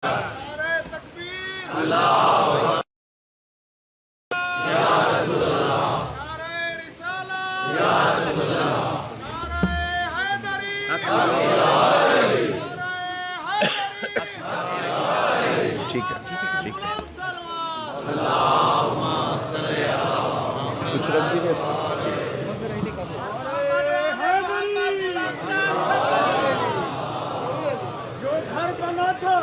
نعرہ تکبیر اللہ یا رسول اللہ، نعرہ رسالت یا رسول اللہ، نعرہ حیدری نعرہ حیدری، ٹھیک ہے ٹھیک ہے، اللہم صلی کچھ رکھ دیجیے. جو گھر بنا تھا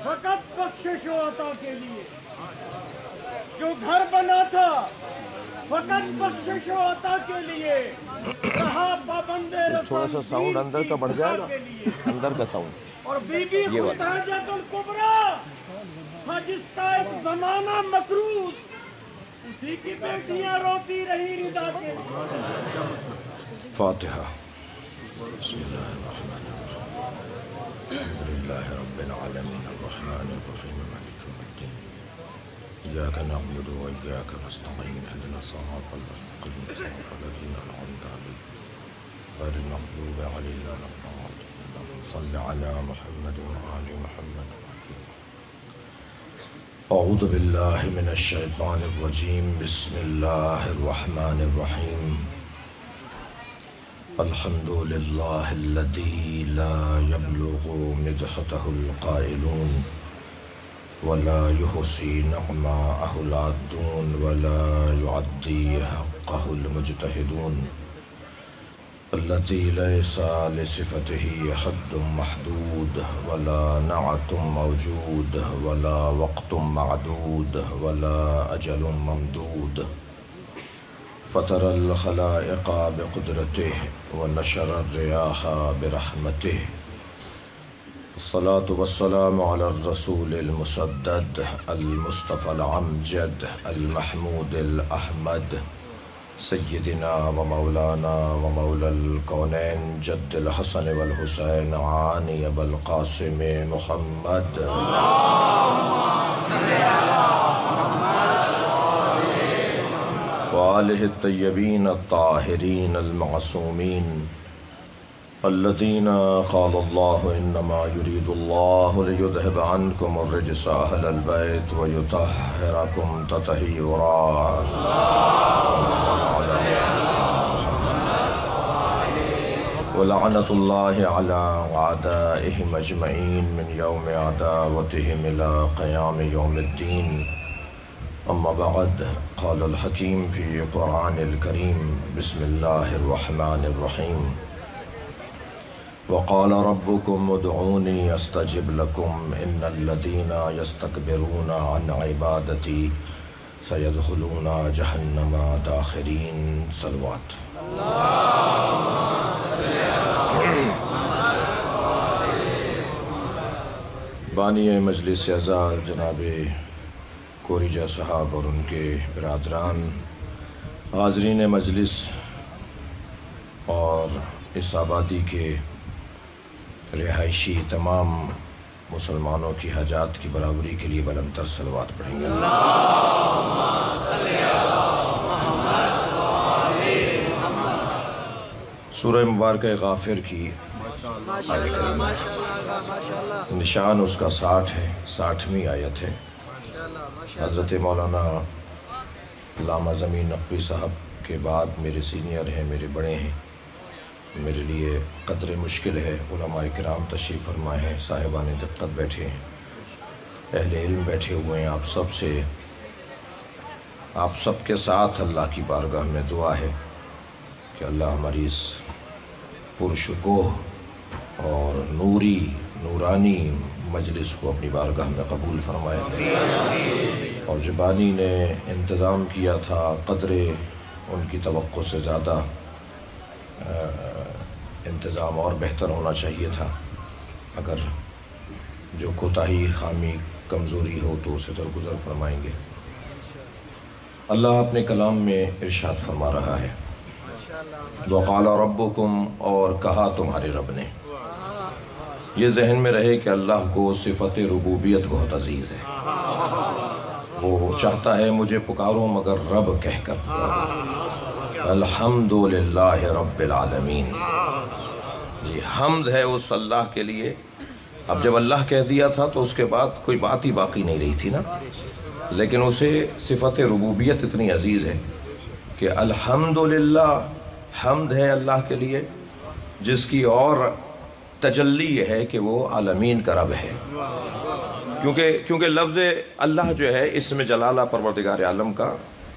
فقط بخشش و عطا کے لیے، جو گھر بنا تھا فقط بخشش و عطا کے لیے، رہا پابند تھوڑا سا ساؤنڈ اندر کا بڑھ جائے گا، اندر کا ساؤنڈ. اور بی بی خدیجہ الکبریٰ تھا جس کا ایک زمانہ مکروز، اسی کی بیٹیاں روتی رہی رضا کے لیے. فاتحہ. بسم اللہ الرحمن الرحیم. الحمد للہ رب العالمین الرحمن الرحیم مالک یوم الدین. ایاک نعبد و ایاک نستعین اهدنا الصراط المستقیم صراط الذین انعمت علیہم غیر المغضوب علیہم ولا الضالین. اللهم صل علی محمد وآل محمد. اعوذ باللہ من الشیطان الرجیم. بسم اللہ الرحمن الرحیم. الحمد للہ الذی لا یبلغ مدحته القائلون ولا يحصي نعماءه العادون ولا يعدي حقه المجتهدون الذي ليس لصفته حد محدود ولا نعت موجود ولا وقت معدود ولا أجل ممدود فطر الخلائق بقدرته ونشر الرياح برحمته. الصلاة والسلام على الرسول المسدد المصطفى العمجد المحمود الأحمد سيدنا ومولانا ومولى الكونين جد الحسن والحسين عاني أبا القاسم محمد. وآله الطيبين الطاهرين المعصومين الذين قال الله إنما يريد الله ليذهب عنكم الرجس أهل البيت ويطهركم تطهيرا. ولعنة الله على أعدائهم أجمعين من يوم عداوتهم إلى قيام يوم الدين. أما بعد، قال الحكيم في قرآن الكريم. بسم الله الرحمن الرحيم. وقال ربكم ادعوني استجب لكم ان الذين يستكبرون عن عبادتي سيدخلون جهنم داخرين. صلوات. بانی مجلس اعزاز جناب کوریجا صاحب اور ان کے برادران، حاضرین مجلس اور اس آبادی کے رہائشی تمام مسلمانوں کی حاجات کی برابری کے لیے بلند تر صلوات پڑھیں گے. سورہ مبارکہ غافر کی آیت کریمہ، نشان اس کا 60 ہے، 60ویں آیت ہے. حضرت مولانا علامہ زمین نقوی صاحب کے بعد میرے سینئر ہیں، میرے بڑے ہیں، میرے لیے قدر مشکل ہے. علماء کرام تشریف فرمائے ہیں، صاحبان دقت بیٹھے ہیں، اہل علم بیٹھے ہوئے ہیں. آپ سب کے ساتھ اللہ کی بارگاہ میں دعا ہے کہ اللہ ہماری اس پرشکوہ اور نورانی مجلس کو اپنی بارگاہ میں قبول فرمائے. اور جو بانی نے انتظام کیا تھا، قدر ان کی توقع سے زیادہ انتظام اور بہتر ہونا چاہیے تھا. اگر جو کوتاہی، خامی، کمزوری ہو تو اسے درگزر فرمائیں گے. اللہ اپنے کلام میں ارشاد فرما رہا ہے، وَقَالَ رَبُّكُمْ، اور کہا تمہارے رب نے. یہ ذہن میں رہے کہ اللہ کو صفت ربوبیت بہت عزیز ہے. وہ چاہتا ہے مجھے پکاروں مگر رب کہہ کر. الحمدللہ رب العالمین. یہ حمد ہے اس اللہ کے لیے اب جب اللہ کہہ دیا تھا تو اس کے بعد کوئی بات ہی باقی نہیں رہی تھی نا. لیکن اسے صفت ربوبیت اتنی عزیز ہے کہ الحمدللہ، حمد ہے اللہ کے لیے جس کی اور تجلی یہ ہے کہ وہ عالمین کا رب ہے. کیونکہ لفظ اللہ جو ہے اسم جلالہ پروردگار عالم کا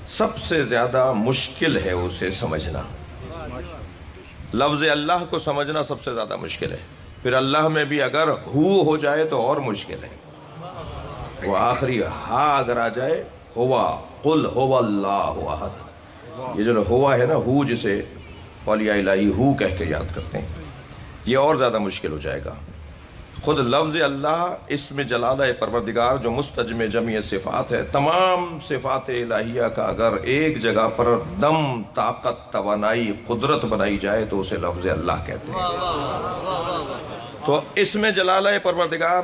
سب سے زیادہ مشکل ہے اسے سمجھنا. لفظ اللہ کو سمجھنا سب سے زیادہ مشکل ہے. پھر اللہ میں بھی اگر ہو جائے تو اور مشکل ہے. وہ آخری ہا اگر آ جائے، ہوا، قل ہو اللہ احد، یہ جو ہوا ہے نا، ہو جسے اولیاء الہی ہو کہہ کے یاد کرتے ہیں، یہ اور زیادہ مشکل ہو جائے گا. خود لفظ اللہ اسم جلالہ پروردگار جو مستجمع جمعی صفات ہے، تمام صفات الہیہ کا اگر ایک جگہ پر دم، طاقت، توانائی، قدرت بنائی جائے تو اسے لفظ اللہ کہتے ہیں. تو اسم جلالہ پروردگار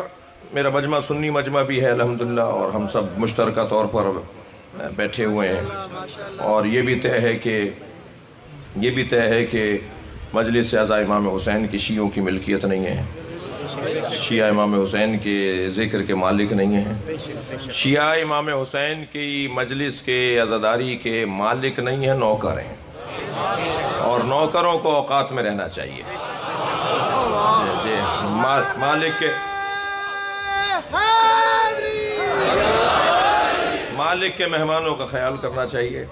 میرا مجمع سنی مجمع بھی ہے الحمدللہ، اور ہم سب مشترکہ طور پر بیٹھے ہوئے ہیں. اور یہ بھی طے ہے کہ مجلس اعزا امام حسین کی شیعوں کی ملکیت نہیں ہے، شیعہ امام حسین کے ذکر کے مالک نہیں ہیں، شیعہ امام حسین کی مجلس کے عزاداری کے مالک نہیں ہیں، نوکر ہیں. اور نوکروں کو اوقات میں رہنا چاہیے. جی مالک کے مہمانوں کا خیال کرنا چاہیے.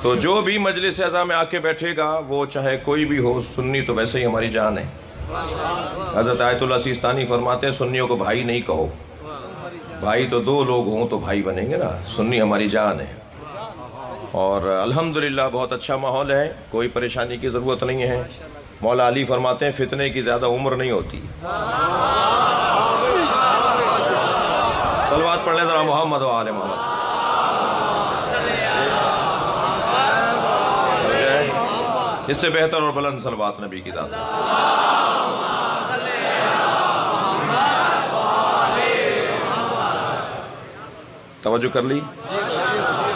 تو جو بھی مجلس اعزا میں آ کے بیٹھے گا وہ چاہے کوئی بھی ہو، سنی تو ویسے ہی ہماری جان ہے. حضرت آیت اللہ سیستانی فرماتے ہیں سنیوں کو بھائی نہیں کہو، بھائی تو دو لوگ ہوں تو بھائی بنیں گے نا. سنی ہماری جان ہے. اور الحمدللہ بہت اچھا ماحول ہے، کوئی پریشانی کی ضرورت نہیں ہے. مولا علی فرماتے ہیں فتنے کی زیادہ عمر نہیں ہوتی. صلوات پڑھ لیں ذرا محمد و آل محمد. اس سے بہتر اور بلند صلوات نبی کی ذات. توجہ کر لی.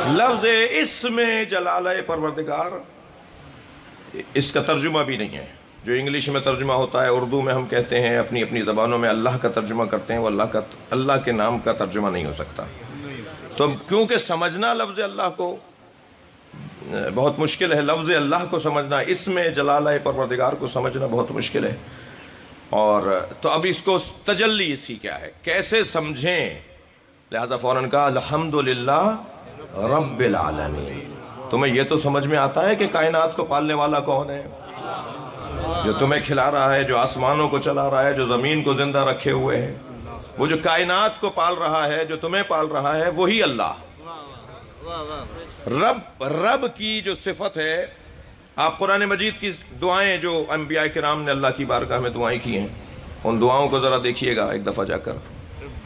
لفظ اسم جلالہ پروردگار، اس کا ترجمہ بھی نہیں ہے. جو انگلش میں ترجمہ ہوتا ہے، اردو میں ہم کہتے ہیں، اپنی اپنی زبانوں میں اللہ کا ترجمہ کرتے ہیں، وہ اللہ کے نام کا ترجمہ نہیں ہو سکتا. تو کیونکہ سمجھنا لفظ اللہ کو بہت مشکل ہے، لفظ اللہ کو سمجھنا، اسم جلالہ پروردگار کو سمجھنا بہت مشکل ہے. اور تو اب اس کو تجلی اسی کیا ہے، کیسے سمجھیں. لہذا فوراً کہا الحمدللہ رب العالمین. تمہیں یہ تو سمجھ میں آتا ہے کہ کائنات کو پالنے والا کون ہے، جو تمہیں کھلا رہا ہے، جو آسمانوں کو چلا رہا ہے، جو زمین کو زندہ رکھے ہوئے ہے، وہ جو کائنات کو پال رہا ہے، جو تمہیں پال رہا ہے، وہی اللہ. رب کی جو صفت ہے. آپ قرآن مجید کی دعائیں جو انبیاء کرام نے اللہ کی بارگاہ میں دعائیں کی ہیں، ان دعاؤں کو ذرا دیکھیے گا ایک دفعہ جا کر.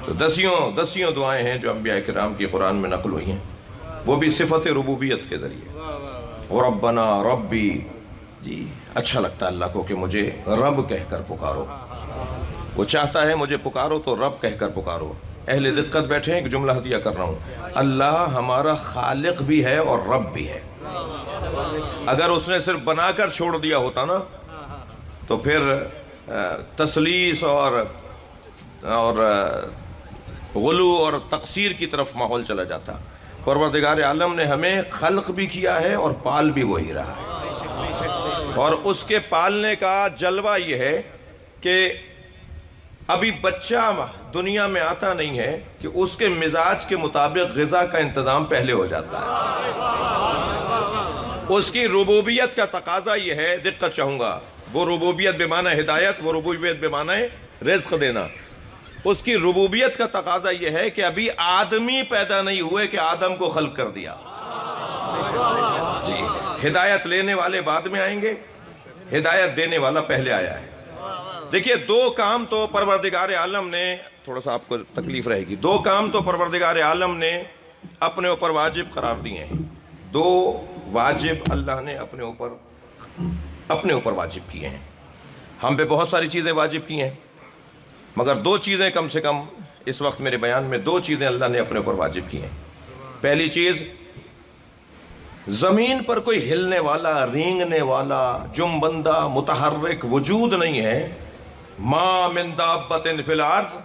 تو دسیوں دعائیں ہیں جو انبیاء کرام کی قرآن میں نقل ہوئی ہیں، وہ بھی صفت ربوبیت کے ذریعے. ربنا ربی، جی اچھا لگتا ہے اللہ کو کہ مجھے رب کہہ کر پکارو. وہ چاہتا ہے مجھے پکارو تو رب کہہ کر پکارو. اہل دقت بیٹھے ہیں، ایک جملہ ہدیہ کر رہا ہوں. اللہ ہمارا خالق بھی ہے اور رب بھی ہے. اگر اس نے صرف بنا کر چھوڑ دیا ہوتا نا تو پھر تسلیس اور غلو اور تقصیر کی طرف ماحول چلا جاتا. پروردگار عالم نے ہمیں خلق بھی کیا ہے اور پال بھی وہی رہا ہے. اور اس کے پالنے کا جلوہ یہ ہے کہ ابھی بچہ دنیا میں آتا نہیں ہے کہ اس کے مزاج کے مطابق غذا کا انتظام پہلے ہو جاتا ہے. اس کی ربوبیت کا تقاضا یہ ہے، دقت چاہوں گا، وہ ربوبیت بمعنی ہدایت، وہ ربوبیت بمعنی رزق دینا. اس کی ربوبیت کا تقاضا یہ ہے کہ ابھی آدمی پیدا نہیں ہوئے کہ آدم کو خلق کر دیا. جی ہدایت لینے والے بعد میں آئیں گے، ہدایت دینے والا پہلے آیا ہے. دیکھیے دو کام تو پروردگار عالم نے، تھوڑا سا آپ کو تکلیف رہے گی، دو کام تو پروردگار عالم نے اپنے اوپر واجب قرار دیے ہیں. دو واجب اللہ نے اپنے اوپر واجب کیے ہیں. ہم پہ بہت ساری چیزیں واجب کی ہیں، مگر دو چیزیں کم سے کم اس وقت میرے بیان میں، دو چیزیں اللہ نے اپنے اوپر واجب کی ہیں. پہلی چیز، زمین پر کوئی ہلنے والا، رینگنے والا، جنبندہ، متحرک وجود نہیں ہے ما من دابۃ فی الارض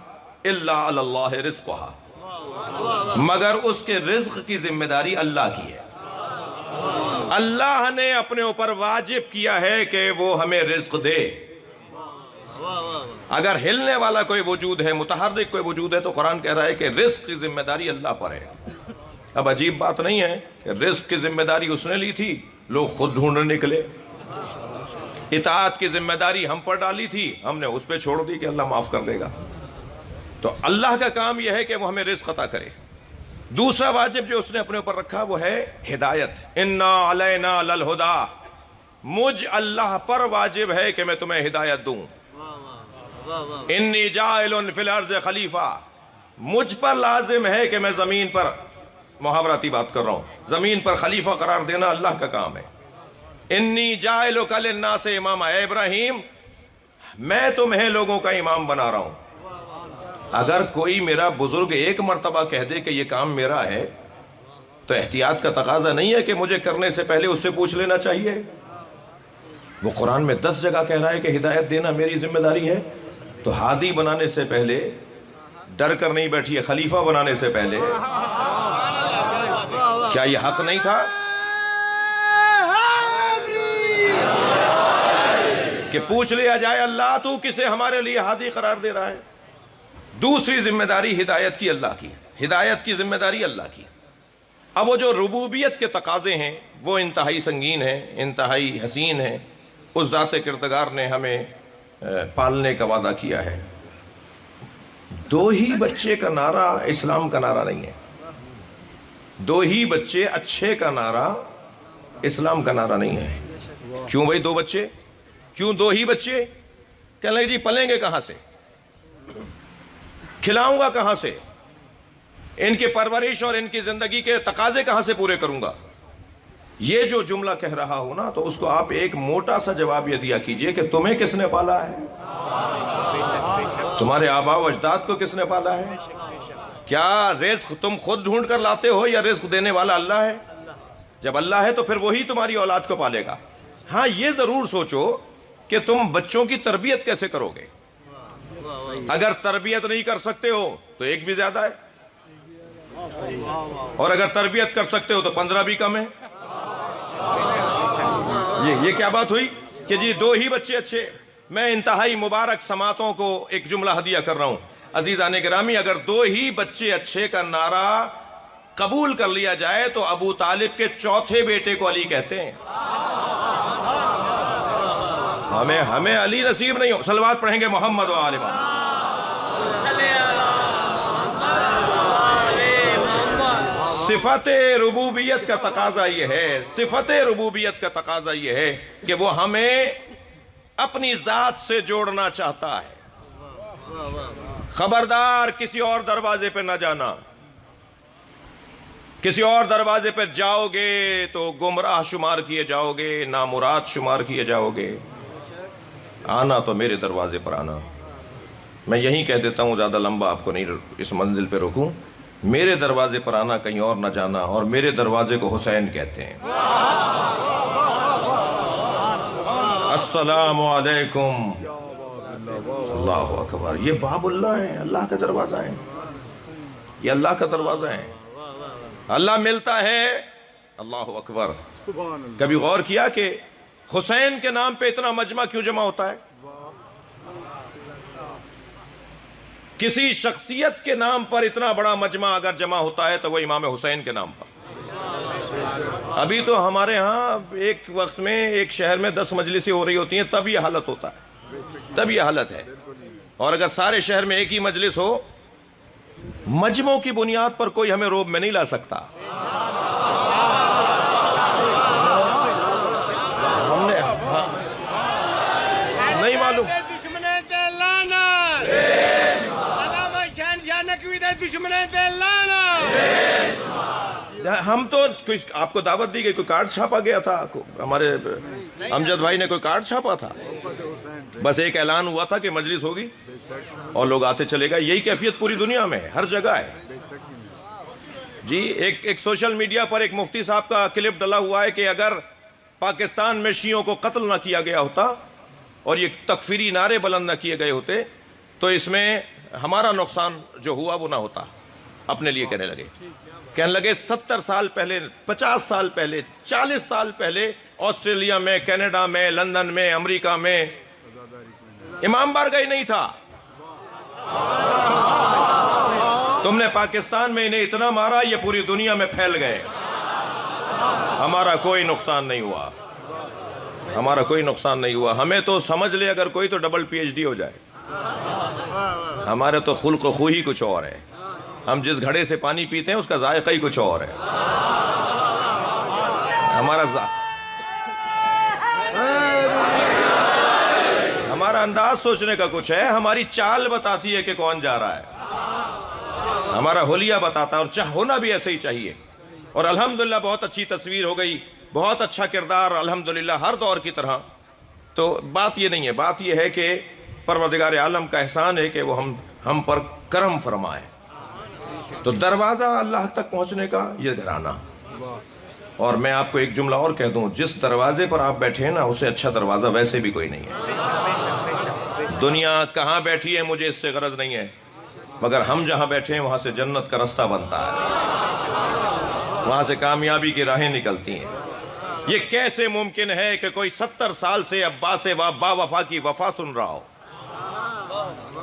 الا علی اللہ رزقها، مگر اس کے رزق کی ذمہ داری اللہ کی ہے۔ اللہ نے اپنے اوپر واجب کیا ہے کہ وہ ہمیں رزق دے۔ اگر ہلنے والا کوئی وجود ہے، متحرک کوئی وجود ہے، تو قرآن کہہ رہا ہے کہ رزق کی ذمہ داری اللہ پر ہے۔ اب عجیب بات نہیں ہے کہ رزق کی ذمہ داری اس نے لی تھی، لوگ خود ڈھونڈنے نکلے۔ اطاعت کی ذمہ داری ہم پر ڈالی تھی، ہم نے اس پہ چھوڑ دی کہ اللہ معاف کر دے گا۔ تو اللہ کا کام یہ ہے کہ وہ ہمیں رزق عطا کرے۔ دوسرا واجب جو اس نے اپنے اوپر رکھا وہ ہے ہدایت۔ انا علینا للہدا، مجھ اللہ پر واجب ہے کہ میں تمہیں ہدایت دوں۔ انی جاعل فی الارض خلیفہ، مجھ پر لازم ہے کہ میں زمین پر، محاوراتی بات کر رہا ہوں، زمین پر خلیفہ قرار دینا اللہ کا کام ہے۔ انی جاعلک للناس اماما، اے ابراہیم میں تمہیں لوگوں کا امام بنا رہا ہوں۔ اگر کوئی میرا بزرگ ایک مرتبہ کہہ دے کہ یہ کام میرا ہے تو احتیاط کا تقاضا نہیں ہے کہ مجھے کرنے سے پہلے اس سے پوچھ لینا چاہیے؟ وہ قرآن میں 10 جگہ کہہ رہا ہے کہ ہدایت دینا میری ذمہ داری ہے، تو ہادی بنانے سے پہلے ڈر کر نہیں بیٹھی ہے، خلیفہ بنانے سے پہلے کیا یہ حق نہیں تھا کہ پوچھ لیا جائے اللہ تو کسے ہمارے لیے ہادی قرار دے رہا ہے؟ دوسری ذمہ داری ہدایت کی اللہ کی، ہدایت کی ذمہ داری اللہ کی۔ اب وہ جو ربوبیت کے تقاضے ہیں وہ انتہائی سنگین ہیں، انتہائی حسین ہیں۔ اس ذات کردگار نے ہمیں پالنے کا وعدہ کیا ہے۔ 2 ہی بچے کا نعرہ اسلام کا نعرہ نہیں ہے، 2 ہی بچے اچھے کا نعرہ اسلام کا نعرہ نہیں ہے۔ کیوں بھائی 2 بچے؟ کیوں 2 ہی بچے؟ کہنے لگے جی پلیں گے کہاں سے، کھلاؤں گا کہاں سے، ان کی پرورش اور ان کی زندگی کے تقاضے کہاں سے پورے کروں گا؟ یہ جو جملہ کہہ رہا ہو نا تو اس کو آپ ایک موٹا سا جواب یہ دیا کیجئے کہ تمہیں کس نے پالا ہے؟ تمہارے آباء و اجداد کو کس نے پالا ہے؟ کیا رزق تم خود ڈھونڈ کر لاتے ہو یا رزق دینے والا اللہ ہے؟ جب اللہ ہے تو پھر وہی تمہاری اولاد کو پالے گا۔ ہاں یہ ضرور سوچو کہ تم بچوں کی تربیت کیسے کرو گے۔ اگر تربیت نہیں کر سکتے ہو تو 1 بھی زیادہ ہے، اور اگر تربیت کر سکتے ہو تو 15 بھی کم ہے۔ یہ کیا بات ہوئی کہ جی 2 ہی بچے اچھے؟ میں انتہائی مبارک سماعتوں کو ایک جملہ ہدیہ کر رہا ہوں۔ عزیزان گرامی، اگر 2 ہی بچے اچھے کا نعرہ قبول کر لیا جائے تو ابو طالب کے 4تھے بیٹے کو علی کہتے ہیں۔ ہمیں علی نصیب نہیں ہو۔ صلوات پڑھیں گے محمد و آل محمد۔ صفت ربوبیت کا تقاضا یہ ہے، صفت ربوبیت کا تقاضا یہ ہے کہ وہ ہمیں اپنی ذات سے جوڑنا چاہتا ہے۔ خبردار کسی اور دروازے پہ نہ جانا، کسی اور دروازے پہ جاؤ گے تو گمراہ شمار کیے جاؤ گے، نامراد شمار کیے جاؤ گے۔ آنا تو میرے دروازے پر آنا۔ میں یہیں کہہ دیتا ہوں، زیادہ لمبا آپ کو نہیں اس منزل پہ روکوں۔ میرے دروازے پر آنا، کہیں اور نہ جانا، اور میرے دروازے کو حسین کہتے ہیں۔ السلام علیکم۔ اللہ اکبر۔ یہ باب اللہ ہے، اللہ کا دروازہ ہے، یہ اللہ کا دروازہ ہے۔ اللہ ملتا ہے۔ اللہ اکبر۔ کبھی غور کیا کہ حسین کے نام پہ اتنا مجمع کیوں جمع ہوتا ہے؟ کسی شخصیت کے نام پر اتنا بڑا مجمع اگر جمع ہوتا ہے تو وہ امام حسین کے نام پر۔ ابھی تو ہمارے ہاں ایک وقت میں ایک شہر میں 10 مجلسیں ہو رہی ہوتی ہیں، تب یہ حالت ہوتا ہے، تب یہ حالت ہے۔ اور اگر سارے شہر میں ایک ہی مجلس ہو، مجمعوں کی بنیاد پر کوئی ہمیں روب میں نہیں لا سکتا۔ ہم نے نہیں معلوم، ہم تو آپ کو دعوت دی گئی، کوئی کارڈ چھاپا گیا تھا، ہمارے امجد بھائی نے کوئی کارڈ چھاپا تھا، بس ایک اعلان ہوا تھا کہ مجلس ہوگی اور لوگ آتے چلے گئے۔ یہی کیفیت پوری دنیا میں ہے، ہر جگہ ہے جی۔ ایک سوشل میڈیا پر ایک مفتی صاحب کا کلپ ڈلا ہوا ہے کہ اگر پاکستان میں شیعوں کو قتل نہ کیا گیا ہوتا اور یہ تکفیری نعرے بلند نہ کیے گئے ہوتے تو اس میں ہمارا نقصان جو ہوا وہ نہ ہوتا. اپنے لیے کہنے لگے 70 سال پہلے، 50 سال پہلے، 40 سال پہلے آسٹریلیا میں، کینیڈا میں، لندن میں، امریکہ میں امام بارگاہ ہی نہیں تھا. تم نے پاکستان میں انہیں اتنا مارا یہ پوری دنیا میں پھیل گئے. ہمارا کوئی نقصان نہیں ہوا، ہمارا کوئی نقصان نہیں ہوا. ہمیں تو سمجھ لے اگر کوئی تو ڈبل پی ایچ ڈی ہو جائے. ہمارے تو خلق و خو ہی کچھ اور ہے. ہم جس گھڑے سے پانی پیتے ہیں اس کا ذائقہ ہی کچھ اور ہے. ہمارا انداز سوچنے کا کچھ ہے. ہماری چال بتاتی ہے کہ کون جا رہا ہے. ہمارا حلیہ بتاتا ہے، اور ہونا بھی ایسے ہی چاہیے. اور الحمدللہ بہت اچھی تصویر ہو گئی، بہت اچھا کردار الحمدللہ ہر دور کی طرح. تو بات یہ نہیں ہے، بات یہ ہے کہ پروردگار عالم کا احسان ہے کہ وہ ہم پر کرم فرمائے. تو دروازہ اللہ تک پہنچنے کا یہ گھرانہ. اور میں آپ کو ایک جملہ اور کہہ دوں، جس دروازے پر آپ بیٹھے ہیں نا اسے اچھا دروازہ ویسے بھی کوئی نہیں ہے. دنیا کہاں بیٹھی ہے مجھے اس سے غرض نہیں ہے، مگر ہم جہاں بیٹھے ہیں وہاں سے جنت کا رستہ بنتا ہے، وہاں سے کامیابی کی راہیں نکلتی ہیں. یہ کیسے ممکن ہے کہ کوئی 70 سال سے عباس با وفا کی وفا سن رہا ہو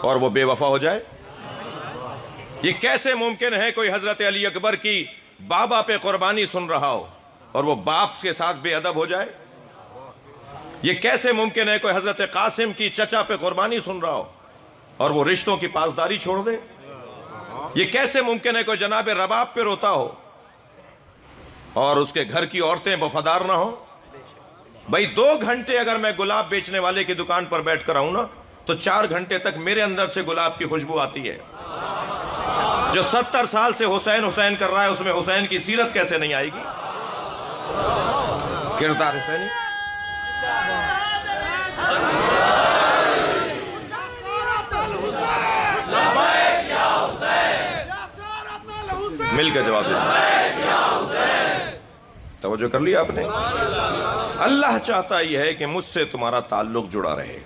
اور وہ بے وفا ہو جائے؟ یہ کیسے ممکن ہے کوئی حضرت علی اکبر کی بابا پہ قربانی سن رہا ہو اور وہ باپ کے ساتھ بے ادب ہو جائے؟ یہ کیسے ممکن ہے کوئی حضرت قاسم کی چچا پہ قربانی سن رہا ہو اور وہ رشتوں کی پاسداری چھوڑ دے؟ یہ کیسے ممکن ہے کوئی جناب رباب پہ روتا ہو اور اس کے گھر کی عورتیں وفادار نہ ہوں؟ بھائی 2 گھنٹے اگر میں گلاب بیچنے والے کی دکان پر بیٹھ کر آؤں نا تو 4 گھنٹے تک میرے اندر سے گلاب کی خوشبو آتی ہے. جو 70 سال سے حسین حسین کر رہا ہے اس میں حسین کی سیرت کیسے نہیں آئے گی؟ کردار حسینی. مل کے جواب دیا. توجہ کر لیا آپ نے؟ اللہ چاہتا یہ ہے کہ مجھ سے تمہارا تعلق جڑا رہے،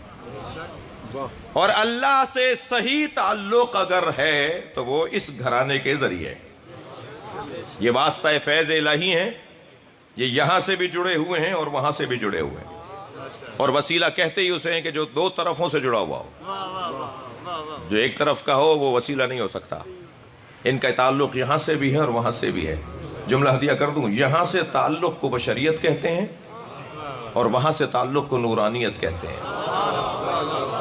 اور اللہ سے صحیح تعلق اگر ہے تو وہ اس گھرانے کے ذریعے. یہ واسطہ فیض الہی ہیں، یہ یہاں سے بھی جڑے ہوئے ہیں اور وہاں سے بھی جڑے ہوئے ہیں. اور وسیلہ کہتے ہی اسے ہیں کہ جو 2 طرفوں سے جڑا ہوا ہو. جو ایک طرف کا ہو وہ وسیلہ نہیں ہو سکتا. ان کا تعلق یہاں سے بھی ہے اور وہاں سے بھی ہے. جملہ ہدیہ کر دوں، یہاں سے تعلق کو بشریت کہتے ہیں اور وہاں سے تعلق کو نورانیت کہتے ہیں.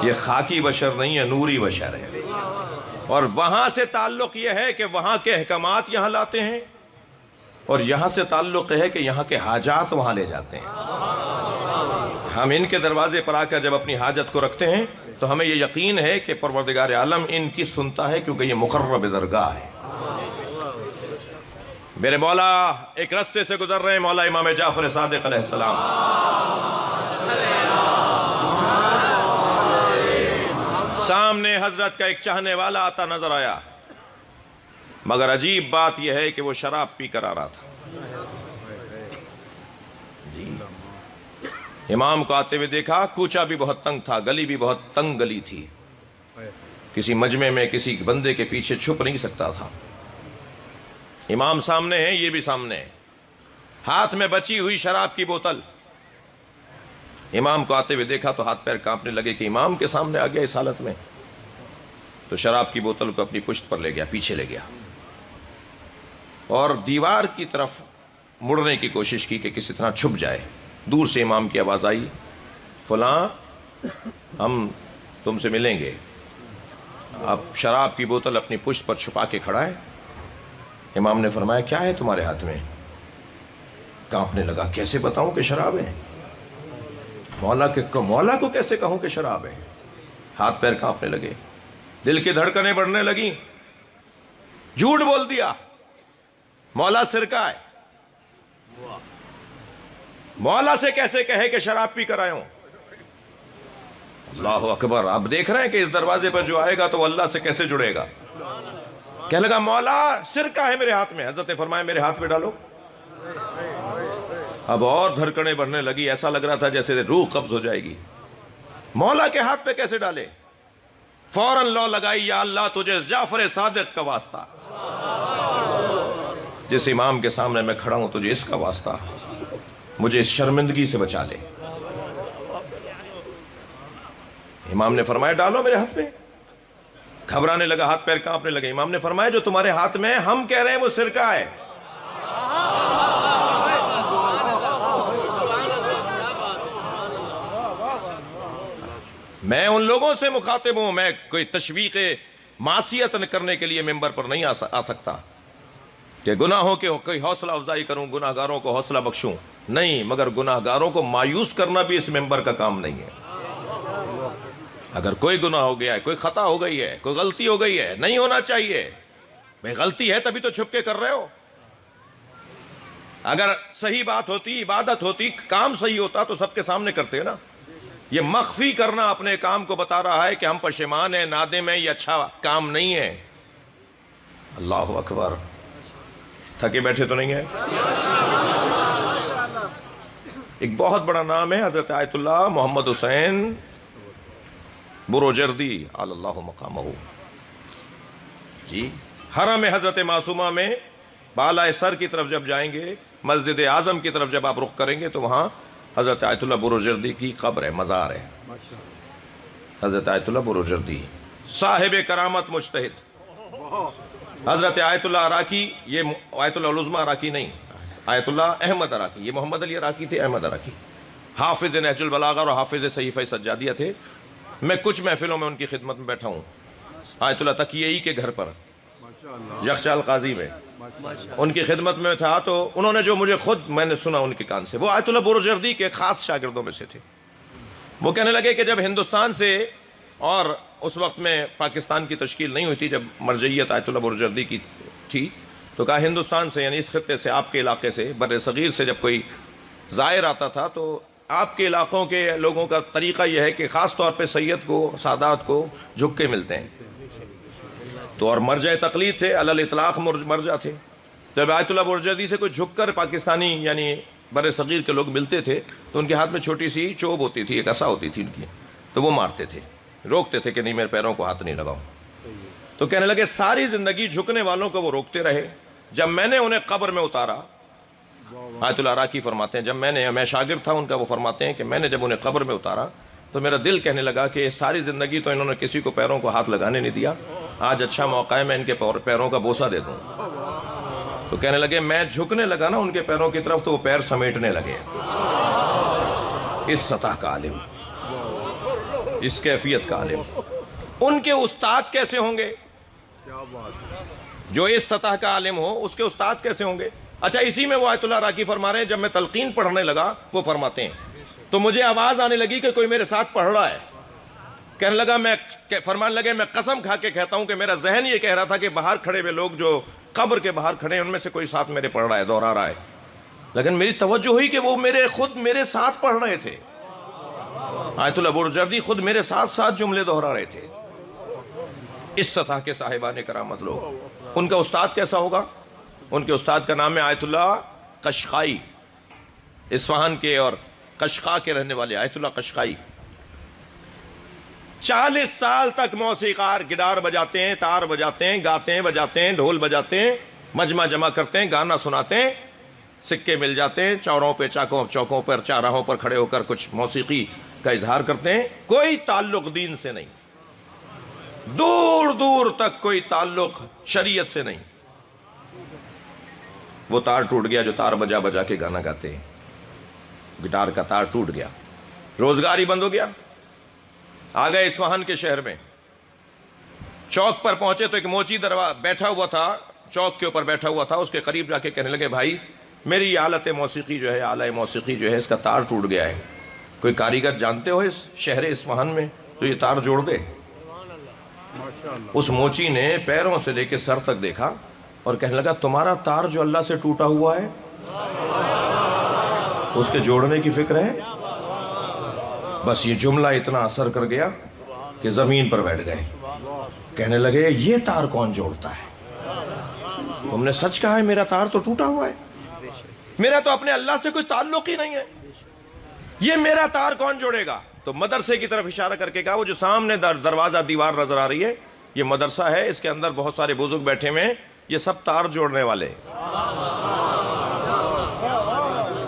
یہ خاکی بشر نہیں ہے، نوری بشر ہے. اور وہاں سے تعلق یہ ہے کہ وہاں کے احکامات یہاں لاتے ہیں، اور یہاں سے تعلق ہے کہ یہاں کے حاجات وہاں لے جاتے ہیں. ہم ان کے دروازے پر آ کر جب اپنی حاجت کو رکھتے ہیں تو ہمیں یہ یقین ہے کہ پروردگار عالم ان کی سنتا ہے، کیونکہ یہ مقرب درگاہ ہے. میرے مولا ایک رستے سے گزر رہے ہیں، مولا امام جعفر صادق علیہ السلام. سامنے حضرت کا ایک چاہنے والا آتا نظر آیا، مگر عجیب بات یہ ہے کہ وہ شراب پی کر آ رہا تھا. امام کو آتے ہوئے دیکھا، کوچا بھی بہت تنگ تھا، گلی بھی بہت تنگ گلی تھی. کسی مجمع میں کسی بندے کے پیچھے چھپ نہیں سکتا تھا. امام سامنے ہیں، یہ بھی سامنے ہے، ہاتھ میں بچی ہوئی شراب کی بوتل. امام کو آتے ہوئے دیکھا تو ہاتھ پیر کانپنے لگے کہ امام کے سامنے آ گیا اس حالت میں. تو شراب کی بوتل کو اپنی پشت پر لے گیا، پیچھے لے گیا اور دیوار کی طرف مڑنے کی کوشش کی کہ کسی طرح چھپ جائے. دور سے امام کی آواز آئی، فلاں ہم تم سے ملیں گے. اب شراب کی بوتل اپنی پشت پر چھپا کے کھڑا ہے. امام نے فرمایا کیا ہے تمہارے ہاتھ میں؟ کانپنے لگا، کیسے بتاؤں کہ شراب ہے؟ مولا کو کیسے کہوں کہ شراب ہے؟ ہاتھ پیر کانپنے لگے، دل کی دھڑکنیں بڑھنے لگیں. جھوٹ بول دیا، مولا سرکہ ہے. مولا سے کیسے کہے کہ شراب پی کر آئے ہوں؟ اللہ اکبر. آپ دیکھ رہے ہیں کہ اس دروازے پر جو آئے گا تو وہ اللہ سے کیسے جڑے گا. کہنے لگا مولا سرکہ ہے میرے ہاتھ میں. حضرت نے فرمایا میرے ہاتھ پہ ڈالو. اب اور دھڑکنیں بڑھنے لگی، ایسا لگ رہا تھا جیسے روح قبض ہو جائے گی. مولا کے ہاتھ پہ کیسے ڈالے؟ فوراً لو لگائی، یا اللہ تجھے جعفر صادق کا واسطہ، جس امام کے سامنے میں کھڑا ہوں تجھے اس کا واسطہ، مجھے اس شرمندگی سے بچا لے۔ امام نے فرمایا ڈالو میرے ہاتھ پہ۔ گھبرانے لگا، ہاتھ پیر کانپنے لگے۔ امام نے فرمایا جو تمہارے ہاتھ میں ہم کہہ رہے ہیں وہ سرکہ ہے۔ میں ان لوگوں سے مخاطب ہوں، میں کوئی تشویق معصیت کرنے کے لیے ممبر پر نہیں آ سکتا کہ گناہوں کے کوئی حوصلہ افزائی کروں، گناہ گاروں کو حوصلہ بخشوں، نہیں، مگر گناہ گاروں کو مایوس کرنا بھی اس ممبر کا کام نہیں ہے۔ اگر کوئی گناہ ہو گیا ہے، کوئی خطا ہو گئی ہے، کوئی غلطی ہو گئی ہے، نہیں ہونا چاہیے، بھئی غلطی ہے تبھی تو چھپ کے کر رہے ہو۔ اگر صحیح بات ہوتی، عبادت ہوتی، کام صحیح ہوتا تو سب کے سامنے کرتے نا۔ یہ مخفی کرنا اپنے کام کو بتا رہا ہے کہ ہم پشیمان ہیں، نادم ہیں، یہ اچھا کام نہیں ہے۔ اللہ اکبر، تھکے بیٹھے تو نہیں ہیں؟ ایک بہت بڑا نام ہے حضرت آیت اللہ محمد حسین بروجردی علی اللہ مقامہ۔ جی، حرم حضرت معصومہ میں بالائے سر کی طرف جب جائیں گے، مسجد اعظم کی طرف جب آپ رخ کریں گے تو وہاں حضرت آیت اللہ بروجردی کی قبر ہے، مزار ہے۔ حضرت آیت اللہ بروجردی صاحب کرامت مجتہد، حضرت آیت اللہ عراقی، یہ آیت اللہ العظمی عراقی نہیں، آیت اللہ احمد عراقی، یہ محمد علی عراقی تھے، احمد عراقی حافظ نہج البلاغہ اور حافظ صحیفہ سجادیہ تھے۔ میں کچھ محفلوں میں ان کی خدمت میں بیٹھا ہوں، آیت اللہ تقیئی کے گھر پر یخچال قاضی میں ان کی خدمت میں تھا، تو انہوں نے جو مجھے خود میں نے سنا ان کے کان سے، وہ آیت اللہ بروجردی کے خاص شاگردوں میں سے تھے۔ وہ کہنے لگے کہ جب ہندوستان سے، اور اس وقت میں پاکستان کی تشکیل نہیں ہوئی تھی جب مرجعیت آیت اللہ بروجردی کی تھی، تو کہا ہندوستان سے، یعنی اس خطے سے، آپ کے علاقے سے، بر صغیر سے جب کوئی زائر آتا تھا تو آپ کے علاقوں کے لوگوں کا طریقہ یہ ہے کہ خاص طور پہ سید کو، سادات کو جھک کے ملتے ہیں، تو اور مرجع تقلید تھے، علی الاطلاق مرجع تھے۔ جب آیت اللہ بروجردی سے کوئی جھک کر پاکستانی یعنی بر صغیر کے لوگ ملتے تھے تو ان کے ہاتھ میں چھوٹی سی چوب ہوتی تھی، ایک عصا ہوتی تھی ان کی، تو وہ مارتے تھے، روکتے تھے کہ نہیں میرے پیروں کو ہاتھ نہیں لگاؤ۔ تو کہنے لگے ساری زندگی جھکنے والوں کو وہ روکتے رہے، جب میں نے انہیں قبر میں اتارا، آیت اللہ عراقی فرماتے ہیں جب میں شاگرد تھا ان کا، وہ فرماتے ہیں کہ میں نے جب انہیں قبر میں اتارا تو میرا دل کہنے لگا کہ ساری زندگی تو انہوں نے کسی کو پیروں کو ہاتھ لگانے نہیں دیا، آج اچھا موقع ہے میں ان کے پیروں کا بوسہ دے دوں۔ تو کہنے لگے میں جھکنے لگا نا ان کے پیروں کی طرف تو وہ پیر سمیٹنے لگے۔ اس سطح کا عالم، اس کیفیت کا عالم، ان کے استاد کیسے ہوں گے؟ جو اس سطح کا عالم ہو اس کے استاد کیسے ہوں گے؟ اچھا، اسی میں وہ آیت اللہ عراقی فرما رہے ہیں جب میں تلقین پڑھنے لگا، وہ فرماتے ہیں تو مجھے آواز آنے لگی کہ کوئی میرے ساتھ پڑھ رہا ہے۔ کہنے لگا فرمان لگے میں قسم کھا کے کہتا ہوں کہ میرا ذہن یہ کہہ رہا تھا کہ باہر کھڑے ہوئے لوگ جو قبر کے باہر کھڑے ہیں ان میں سے کوئی ساتھ میرے پڑھ رہا ہے، دوہرا رہا ہے، لیکن میری توجہ ہوئی کہ وہ خود میرے ساتھ پڑھ رہے تھے۔ آیت اللہ بروجردی خود میرے ساتھ جملے دوہرا رہے تھے۔ اس سطح کے صاحبان کرامت لوگ، ان کا استاد کیسا ہوگا؟ ان کے استاد کا نام ہے آیت اللہ قشقائی، اصفہان کے اور قشقا کے رہنے والے آیت اللہ قشقائی۔ 40 سال تک موسیقار گٹار بجاتے ہیں، تار بجاتے ہیں، گاتے ہیں، بجاتے ہیں، ڈھول بجاتے ہیں، مجمع جمع کرتے ہیں، گانا سناتے ہیں، سکے مل جاتے ہیں، چوروں پہ چوکوں پر چاراہوں پر کھڑے ہو کر کچھ موسیقی کا اظہار کرتے ہیں، کوئی تعلق دین سے نہیں، دور دور تک کوئی تعلق شریعت سے نہیں۔ وہ تار ٹوٹ گیا جو تار بجا بجا کے گانا گاتے ہیں، گٹار کا تار ٹوٹ گیا، روزگار ہی بند ہو گیا۔ آ گئے اصفہان کے شہر میں، چوک پر پہنچے تو ایک موچی بیٹھا ہوا تھا، چوک کے اوپر بیٹھا ہوا تھا، اس کے قریب جا کے کہنے لگے بھائی میری آلت موسیقی جو ہے، آلہ موسیقی جو ہے، اس کا تار ٹوٹ گیا ہے، کوئی کاریگر جانتے ہو اس شہر اصفہان میں تو یہ تار جوڑ دے؟ اس موچی نے پیروں سے لے کے سر تک دیکھا اور کہنے لگا تمہارا تار جو اللہ سے ٹوٹا ہوا ہے اس کے جوڑنے کی فکر ہے؟ بس یہ جملہ اتنا اثر کر گیا کہ زمین پر بیٹھ گئے، کہنے لگے یہ تار کون جوڑتا ہے؟ تم نے سچ کہا ہے، میرا تار تو ٹوٹا ہوا ہے، میرا تو اپنے اللہ سے کوئی تعلق ہی نہیں ہے، یہ میرا تار کون جوڑے گا؟ تو مدرسے کی طرف اشارہ کر کے کہا وہ جو سامنے دروازہ دیوار نظر آ رہی ہے یہ مدرسہ ہے، اس کے اندر بہت سارے بزرگ بیٹھے ہوئے ہیں، یہ سب تار جوڑنے والے۔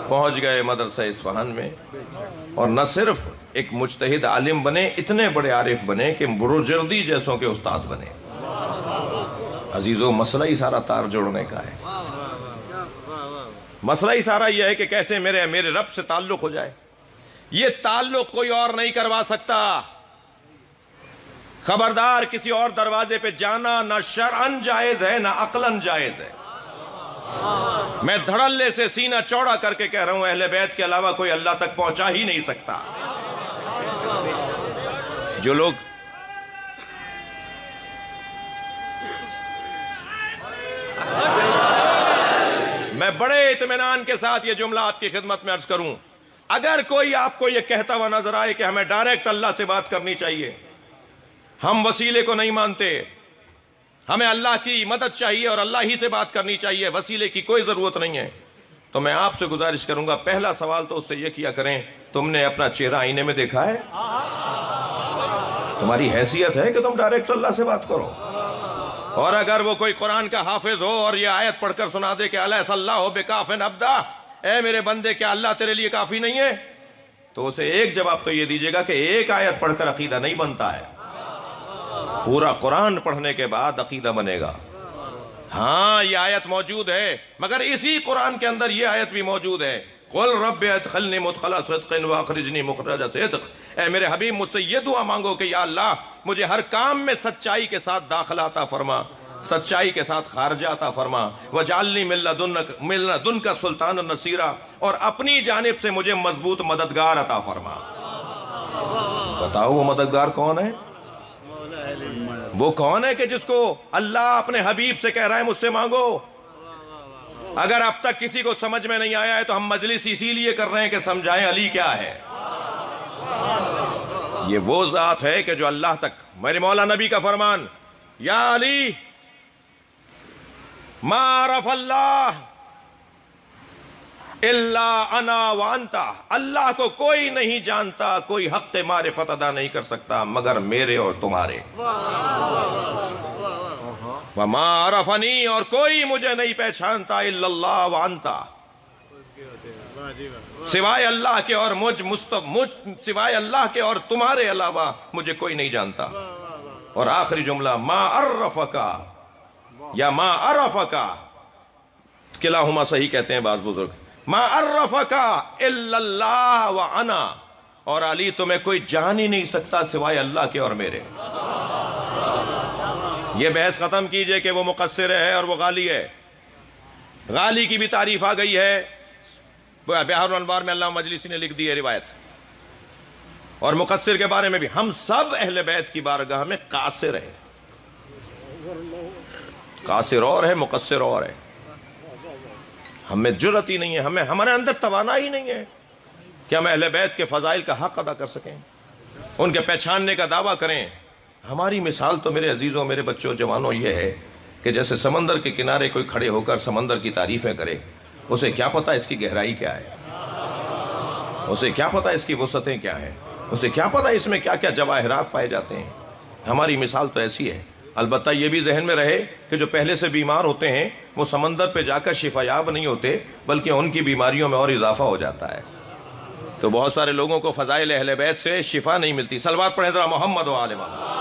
پہنچ گئے مدرسہ اصفہان میں، اور نہ صرف ایک مجتہد عالم بنے، اتنے بڑے عارف بنے کہ بروجردی جیسوں کے استاد بنے۔ عزیزو، مسئلہ ہی سارا تار جوڑنے کا ہے، مسئلہ ہی سارا یہ ہے کہ کیسے میرے رب سے تعلق ہو جائے۔ یہ تعلق کوئی اور نہیں کروا سکتا۔ خبردار، کسی اور دروازے پہ جانا نہ شرعن جائز ہے نہ عقلاً جائز ہے۔ میں دھڑلے سے سینہ چوڑا کر کے کہہ رہا ہوں، اہل بیت کے علاوہ کوئی اللہ تک پہنچا ہی نہیں سکتا۔ جو لوگ میں بڑے اطمینان کے ساتھ یہ جملہ آپ کی خدمت میں عرض کروں، اگر کوئی آپ کو یہ کہتا ہوا نظر آئے کہ ہمیں ڈائریکٹ اللہ سے بات کرنی چاہیے، ہم وسیلے کو نہیں مانتے، ہمیں اللہ کی مدد چاہیے اور اللہ ہی سے بات کرنی چاہیے، وسیلے کی کوئی ضرورت نہیں ہے، تو میں آپ سے گزارش کروں گا، پہلا سوال تو اس سے یہ کیا کریں، تم نے اپنا چہرہ آئینے میں دیکھا ہے؟ تمہاری حیثیت ہے کہ تم ڈائریکٹ اللہ سے بات کرو؟ اور اگر وہ کوئی قرآن کا حافظ ہو اور یہ آیت پڑھ کر سنا دے کہ الیس اللہ بکاف عبدہ، اے میرے بندے کیا اللہ تیرے لیے کافی نہیں ہے، تو اسے ایک جواب تو یہ دیجیے گا کہ ایک آیت پڑھ کر عقیدہ نہیں بنتا ہے، پورا قرآن پڑھنے کے بعد عقیدہ بنے گا۔ ہاں یہ آیت موجود ہے، مگر اسی قرآن کے اندر یہ آیت بھی موجود ہے، قل رب ادخلنی مدخل صدق واخرجنی مخرج صدق، اے میرے حبیب مجھ سے یہ دعا مانگو کہ یا اللہ مجھے ہر کام میں سچائی کے ساتھ داخلہ عطا فرما، سچائی کے ساتھ خارجہ عطا فرما، وجعلنی من لدنک سلطانا نصیرا، اور اپنی جانب سے مجھے مضبوط مددگار عطا فرما۔ بتاؤ وہ مددگار کون ہے؟ وہ کون ہے کہ جس کو اللہ اپنے حبیب سے کہہ رہا ہے مجھ سے مانگو؟ اگر اب تک کسی کو سمجھ میں نہیں آیا ہے تو ہم مجلس اسی لیے کر رہے ہیں کہ سمجھائیں علی کیا ہے۔ یہ وہ ذات ہے کہ جو اللہ تک، میرے مولا نبی کا فرمان، یا علی ما عرف اللہ الا انا وانتا، اللہ کو کوئی نہیں جانتا، کوئی حق معرفت ادا نہیں کر سکتا مگر میرے اور تمہارے۔ وما عرفنی، اور کوئی مجھے نہیں پہچانتا، الا اللہ وانتا، سوائے اللہ کے اور سوائے اللہ کے اور تمہارے علاوہ مجھے کوئی نہیں جانتا۔ اور آخری جملہ ما عرفکا یا ما عرفکا، کلاہما صحیح کہتے ہیں بعض بزرگ، ما عرفکا الا اللہ وانا، اور علی تمہیں کوئی جان ہی نہیں سکتا سوائے اللہ کے اور میرے۔ یہ بحث ختم کیجئے کہ وہ مقصر ہے اور وہ غالی ہے۔ غالی کی بھی تعریف آ گئی ہے، بہار الانوار میں علامہ مجلسی نے لکھ دی ہے روایت، اور مقصر کے بارے میں بھی، ہم سب اہل بیت کی بارگاہ میں قاصر ہیں، قاصر اور ہے مقصر اور ہے، ہمیں جرأت ہی نہیں ہے، ہمارے اندر توانائی نہیں ہے کہ ہم اہل بیت کے فضائل کا حق ادا کر سکیں، ان کے پہچاننے کا دعویٰ کریں۔ ہماری مثال تو میرے عزیزوں، میرے بچوں، جوانوں یہ ہے کہ جیسے سمندر کے کنارے کوئی کھڑے ہو کر سمندر کی تعریفیں کرے، اسے کیا پتا اس کی گہرائی کیا ہے، اسے کیا پتا اس کی وسعتیں کیا ہیں، اسے کیا پتا اس میں کیا کیا جواہرات پائے جاتے ہیں۔ ہماری مثال تو ایسی ہے۔ البتہ یہ بھی ذہن میں رہے کہ جو پہلے سے بیمار ہوتے ہیں وہ سمندر پہ جا کر شفا یاب نہیں ہوتے، بلکہ ان کی بیماریوں میں اور اضافہ ہو جاتا ہے۔ تو بہت سارے لوگوں کو فضائل اہل بیت سے شفا نہیں ملتی۔ صلوات پڑھیں ذرا محمد و آل محمد۔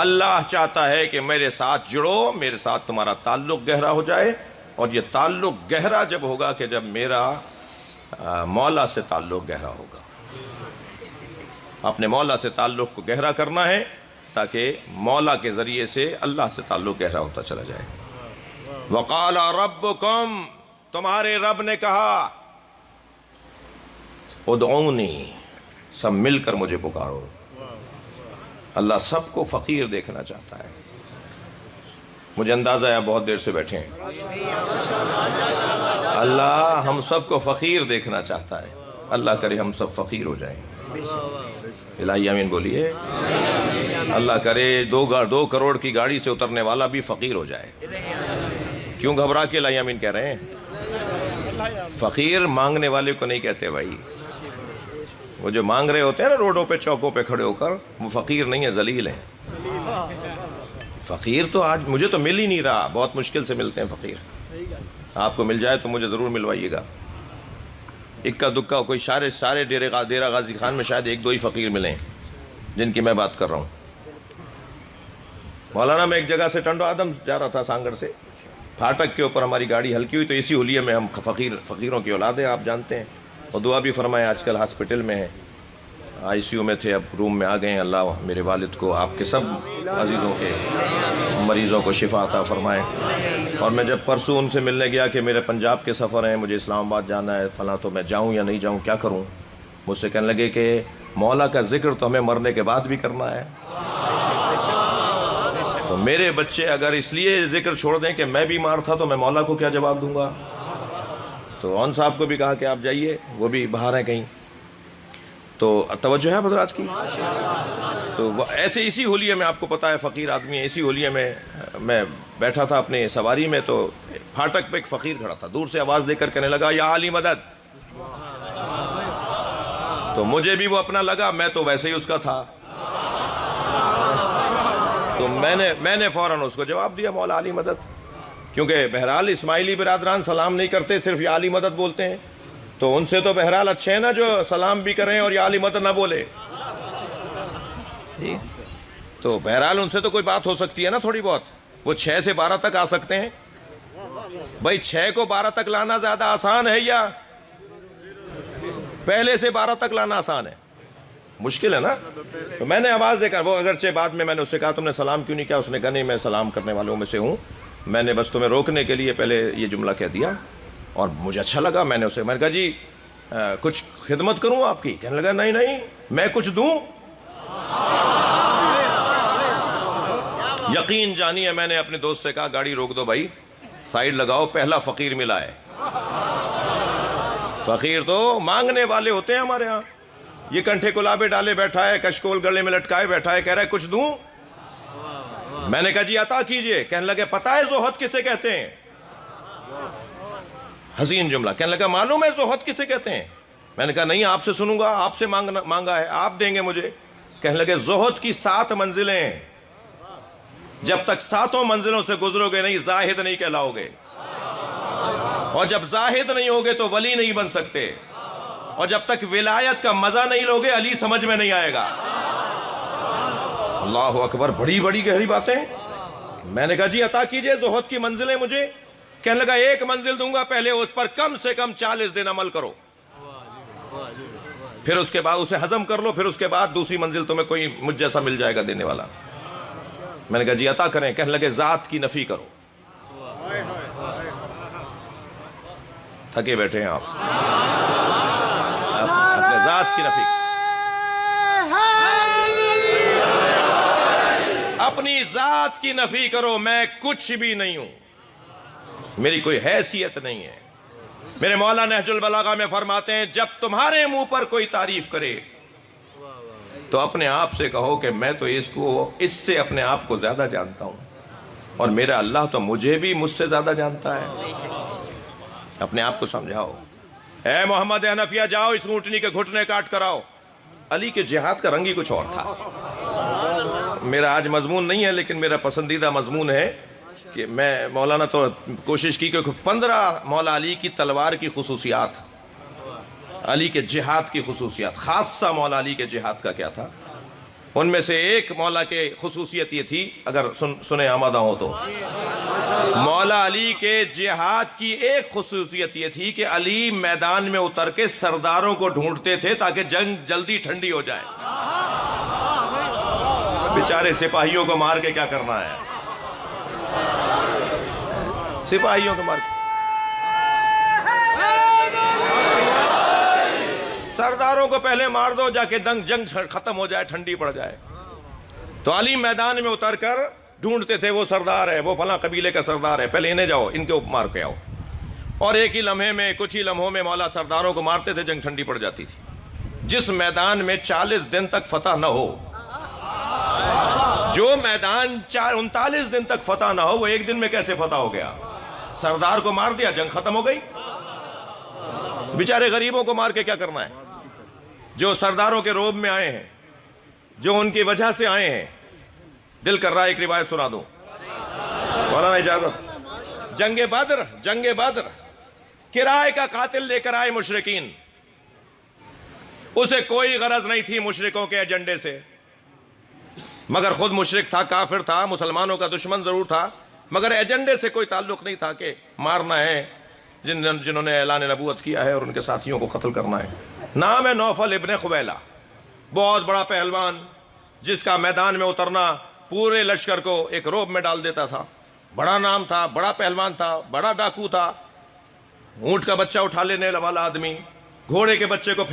اللہ چاہتا ہے کہ میرے ساتھ جڑو، میرے ساتھ تمہارا تعلق گہرا ہو جائے، اور یہ تعلق گہرا جب ہوگا کہ جب میرا مولا سے تعلق گہرا ہوگا۔ اپنے مولا سے تعلق کو گہرا کرنا ہے تاکہ مولا کے ذریعے سے اللہ سے تعلق گہرا ہوتا چلا جائے۔ وقال ربکم، تمہارے رب نے کہا، ادعونی، سب مل کر مجھے پکارو۔ اللہ سب کو فقیر دیکھنا چاہتا ہے۔ مجھے اندازہ ہے آپ بہت دیر سے بیٹھے ہیں، اللہ ہم سب کو فقیر دیکھنا چاہتا ہے۔ اللہ کرے ہم سب فقیر ہو جائیں۔ الہی آمین بولیے۔ اللہ کرے 2 کروڑ کی گاڑی سے اترنے والا بھی فقیر ہو جائے۔ کیوں گھبرا کے الہی آمین کہہ رہے ہیں؟ فقیر مانگنے والے کو نہیں کہتے بھائی. وہ جو مانگ رہے ہوتے ہیں نا روڈوں پہ چوکوں پہ کھڑے ہو کر, وہ فقیر نہیں ہے, ذلیل ہیں. فقیر تو آج مجھے تو مل ہی نہیں رہا, بہت مشکل سے ملتے ہیں فقیر. آپ کو مل جائے تو مجھے ضرور ملوائیے گا. اکا دکا کوئی سارے ڈیرہ غازی خان میں شاید 1-2 ہی فقیر ملیں جن کی میں بات کر رہا ہوں. مولانا میں ایک جگہ سے ٹنڈو آدم جا رہا تھا سانگڑ سے, پھاٹک کے اوپر ہماری گاڑی ہلکی ہوئی تو اسی حلیے میں ہم فقیروں کی اولاد ہیں, آپ جانتے ہیں. اور دعا بھی فرمائے, آج کل ہاسپٹل میں ہیں, ICU میں تھے, اب روم میں آ گئے ہیں. اللہ میرے والد کو, آپ کے سب عزیزوں کے مریضوں کو شفا عطا فرمائے. اور میں جب پرسوں ان سے ملنے گیا کہ میرے پنجاب کے سفر ہیں, مجھے اسلام آباد جانا ہے فلاں, تو میں جاؤں یا نہیں جاؤں, کیا کروں. مجھ سے کہنے لگے کہ مولا کا ذکر تو ہمیں مرنے کے بعد بھی کرنا ہے. تو میرے بچے اگر اس لیے ذکر چھوڑ دیں کہ میں بیمار تھا تو میں مولا کو کیا جواب دوں گا. تو اون صاحب کو بھی کہا کہ آپ جائیے, وہ بھی باہر ہیں کہیں. تو توجہ ہے حضرات کی. تو ایسے اسی حلیے میں, آپ کو پتا ہے فقیر آدمی ہے, اسی حلیے میں بیٹھا تھا اپنے سواری میں, تو پھاٹک پہ ایک فقیر کھڑا تھا, دور سے آواز دے کر کہنے لگا یا علی مدد. تو مجھے بھی وہ اپنا لگا, میں تو ویسے ہی اس کا تھا. تو میں نے فوراً اس کو جواب دیا مولا علی مدد, کیونکہ بہرحال اسماعیلی برادران سلام نہیں کرتے, صرف یا علی مدد بولتے ہیں. تو ان سے تو بہرحال اچھے ہیں نا جو سلام بھی کریں اور یا علی مدد نہ بولے. تو بہرحال ان سے تو کوئی بات ہو سکتی ہے نا تھوڑی بہت. وہ 6 سے 12 تک آ سکتے ہیں. بھائی 6 کو 12 تک لانا زیادہ آسان ہے یا پہلے سے 12 تک لانا آسان ہے؟ مشکل ہے نا. تو میں نے آواز دے کر, وہ اگرچہ بعد میں نے اس سے کہا تم نے سلام کیوں نہیں کیا, اس نے کہا نہیں میں سلام کرنے والوں میں سے ہوں, میں نے بس تمہیں روکنے کے لیے پہلے یہ جملہ کہہ دیا. اور مجھے اچھا لگا, میں نے کہا جی کچھ خدمت کروں آپ کی. کہنے لگا نہیں میں کچھ دوں. یقین جانیے میں نے اپنے دوست سے کہا گاڑی روک دو بھائی, سائیڈ لگاؤ, پہلا فقیر ملا ہے. فقیر تو مانگنے والے ہوتے ہیں ہمارے ہاں. یہ کنٹھے کلابے ڈالے بیٹھا ہے, کشکول گلے میں لٹکائے بیٹھا ہے, کہہ رہا ہے کچھ دوں. میں نے کہا جی عطا کیجئے. کہنے لگے پتہ ہے زہد کسے کہتے ہیں؟ حسین جملہ. کہنے لگا معلوم ہے زہد کسے کہتے ہیں؟ میں نے کہا نہیں آپ سے سنوں گا, آپ سے مانگا ہے, آپ دیں گے مجھے. کہنے لگے زہد کی 7 منزلیں, جب تک 7 منزلوں سے گزرو گے نہیں زاہد نہیں کہلاؤ گے. اور جب زاہد نہیں ہوگے تو ولی نہیں بن سکتے. اور جب تک ولایت کا مزہ نہیں لوگے علی سمجھ میں نہیں آئے گا. اللہ اکبر, بڑی بڑی گہری باتیں. میں نے کہا جی عطا کیجئے زہد کی منزلیں مجھے. کہنے لگا 1 منزل دوں گا, پہلے اس پر کم سے کم 40 دن عمل کرو, پھر اس کے بعد اسے ہضم کر لو, پھر اس کے بعد دوسری منزل تمہیں کوئی مجھ جیسا مل جائے گا دینے والا. میں نے کہا جی عطا کریں. کہنے لگے ذات کی نفی کرو. تھکے بیٹھے ہیں آپ, اپنے ذات کی نفی, اپنی ذات کی نفی کرو. میں کچھ بھی نہیں ہوں, میری کوئی حیثیت نہیں ہے. میرے مولا نہج البلاغہ میں فرماتے ہیں جب تمہارے منہ پر کوئی تعریف کرے تو اپنے آپ سے کہو کہ میں تو اس سے اپنے آپ کو زیادہ جانتا ہوں, اور میرا اللہ تو مجھے بھی مجھ سے زیادہ جانتا ہے. اپنے آپ کو سمجھاؤ. اے محمد حنفیہ جاؤ اس اونٹنی کے گھٹنے کاٹ کر آؤ. علی کے جہاد کا رنگ ہی کچھ اور تھا. میرا آج مضمون نہیں ہے لیکن میرا پسندیدہ مضمون ہے کہ میں مولانا تو کوشش کی کہ 15 مولا علی کی تلوار کی خصوصیات, علی کے جہاد کی خصوصیات, خاصہ مولا علی کے جہاد کا کیا تھا. ان میں سے ایک مولا کے خصوصیت یہ تھی, اگر سنے آمادہ ہو تو, مولا علی کے جہاد کی ایک خصوصیت یہ تھی کہ علی میدان میں اتر کے سرداروں کو ڈھونڈتے تھے تاکہ جنگ جلدی ٹھنڈی ہو جائے. بیچارے سپاہیوں کو مار کے کیا کرنا ہے, سپاہیوں کو مار کے, سرداروں کو پہلے مار دو جا کے جنگ ختم ہو جائے, ٹھنڈی پڑ جائے. تو علی میدان میں اتر کر ڈھونڈتے تھے وہ سردار ہے, وہ فلاں قبیلے کا سردار ہے, پہلے انہیں جاؤ, ان کے مار کے آؤ. اور ایک ہی لمحے میں, کچھ ہی لمحوں میں مولا سرداروں کو مارتے تھے, جنگ ٹھنڈی پڑ جاتی تھی. جس میدان میں 40 دن تک فتح نہ ہو, جو میدان 39 دن تک فتح نہ ہو, وہ ایک دن میں کیسے فتح ہو گیا؟ سردار کو مار دیا, جنگ ختم ہو گئی. بیچارے غریبوں کو مار کے کیا کرنا ہے؟ جو سرداروں کے روب میں آئے ہیں، جو ان کی وجہ سے آئے ہیں. دل کر رہا ہے ایک روایت سنا دوں، مولانا اجازت. جنگ بدر کرائے کا قاتل لے کر آئے مشرکین. اسے کوئی غرض نہیں تھی مشرکوں کے ایجنڈے سے، مگر خود مشرک تھا، کافر تھا، مسلمانوں کا دشمن ضرور تھا، مگر ایجنڈے سے کوئی تعلق نہیں تھا کہ مارنا ہے جنہوں نے اعلان نبوت کیا ہے اور ان کے ساتھیوں کو قتل کرنا ہے. نام ہے نوفل ابن خویلہ، بہت بڑا پہلوان جس کا میدان میں اترنا پورے لشکر کو ایک روب میں ڈال دیتا تھا. بڑا نام تھا، بڑا پہلوان تھا، بڑا ڈاکو تھا، اونٹ کا بچہ اٹھا لینے والا آدمی، گھوڑے کے بچے کو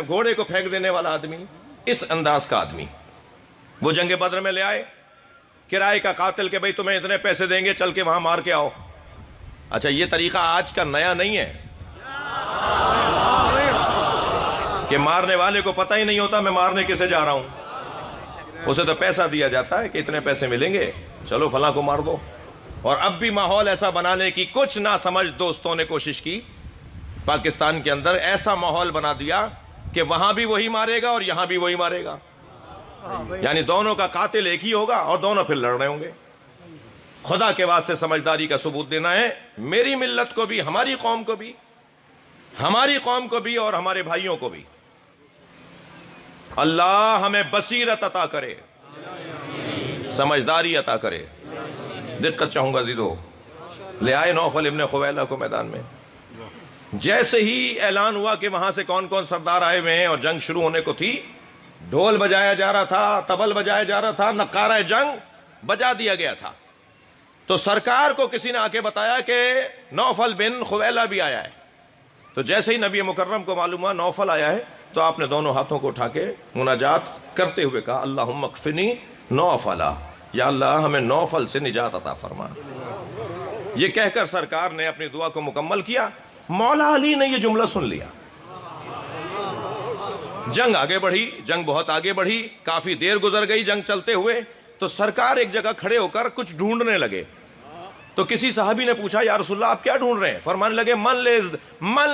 گھوڑے کو پھینک دینے والا آدمی، اس انداز کا آدمی. وہ جنگ بدر میں لے آئے کرائے کا قاتل کہ بھئی تمہیں اتنے پیسے دیں گے، چل کے وہاں مار کے آؤ. اچھا یہ طریقہ آج کا نیا نہیں ہے کہ مارنے والے کو پتہ ہی نہیں ہوتا میں مارنے کسے جا رہا ہوں. اسے تو پیسہ دیا جاتا ہے کہ اتنے پیسے ملیں گے، چلو فلاں کو مار دو. اور اب بھی ماحول ایسا بنانے کی کچھ نہ سمجھ دوستوں نے کوشش کی. پاکستان کے اندر ایسا ماحول بنا دیا کہ وہاں بھی وہی مارے گا اور یہاں بھی وہی مارے گا، یعنی دونوں کا قاتل ایک ہی ہوگا اور دونوں پھر لڑ رہے ہوں گے. خدا کے واسطے سمجھداری کا ثبوت دینا ہے، میری ملت کو بھی، ہماری قوم کو بھی اور ہمارے بھائیوں کو بھی. اللہ ہمیں بصیرت عطا کرے، سمجھداری عطا کرے. دقت چاہوں گا عزیزو. لے آئے نوفل ابن خویلہ کو میدان میں. جیسے ہی اعلان ہوا کہ وہاں سے کون کون سردار آئے ہوئے ہیں اور جنگ شروع ہونے کو تھی، ڈھول بجایا جا رہا تھا، طبل بجایا جا رہا تھا، نقارہ جنگ بجا دیا گیا تھا. تو سرکار کو کسی نے آ کے بتایا کہ نوفل بن خویلہ بھی آیا ہے. تو جیسے ہی نبی مکرم کو معلوم ہوا نوفل آیا ہے تو آپ نے دونوں ہاتھوں کو اٹھا کے مناجات کرتے ہوئے کہا اللہم اکفنی نوفلا، یا اللہ ہمیں نوفل سے نجات عطا فرما. یہ کہہ کر سرکار نے اپنی دعا کو مکمل کیا. مولا علی نے یہ جملہ سن لیا. جنگ آگے بڑھی، جنگ بہت آگے بڑھی، کافی دیر گزر گئی جنگ چلتے ہوئے. تو سرکار ایک جگہ کھڑے ہو کر کچھ ڈھونڈنے لگے. تو کسی صحابی نے پوچھا یا رسول اللہ آپ کیا ڈھونڈ رہے ہیں؟ فرمانے لگے من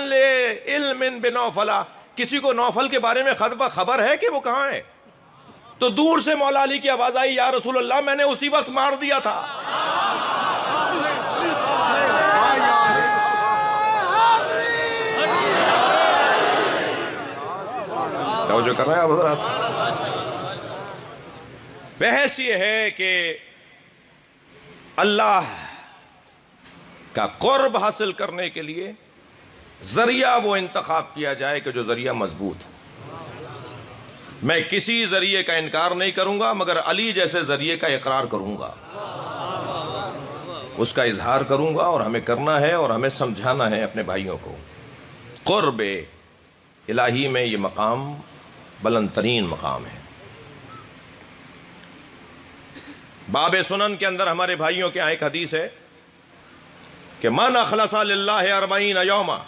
لے علم بنوفلا، کسی کو نوفل کے بارے میں خبر ہے کہ وہ کہاں ہے؟ تو دور سے مولا علی کی آواز آئی یا رسول اللہ میں نے اسی وقت مار دیا تھا. توجہ کر رہے ہیں آپ حضرات؟ بحث یہ ہے کہ اللہ کا قرب حاصل کرنے کے لیے ذریعہ وہ انتخاب کیا جائے کہ جو ذریعہ مضبوط. میں کسی ذریعے کا انکار نہیں کروں گا مگر علی جیسے ذریعے کا اقرار کروں گا، اس کا اظہار کروں گا، اور ہمیں کرنا ہے اور ہمیں سمجھانا ہے اپنے بھائیوں کو. قرب الہی میں یہ مقام بلند ترین مقام ہے. باب سنن کے اندر ہمارے بھائیوں کے یہاں ایک حدیث ہے کہ من اخلص للہ 40 یوما،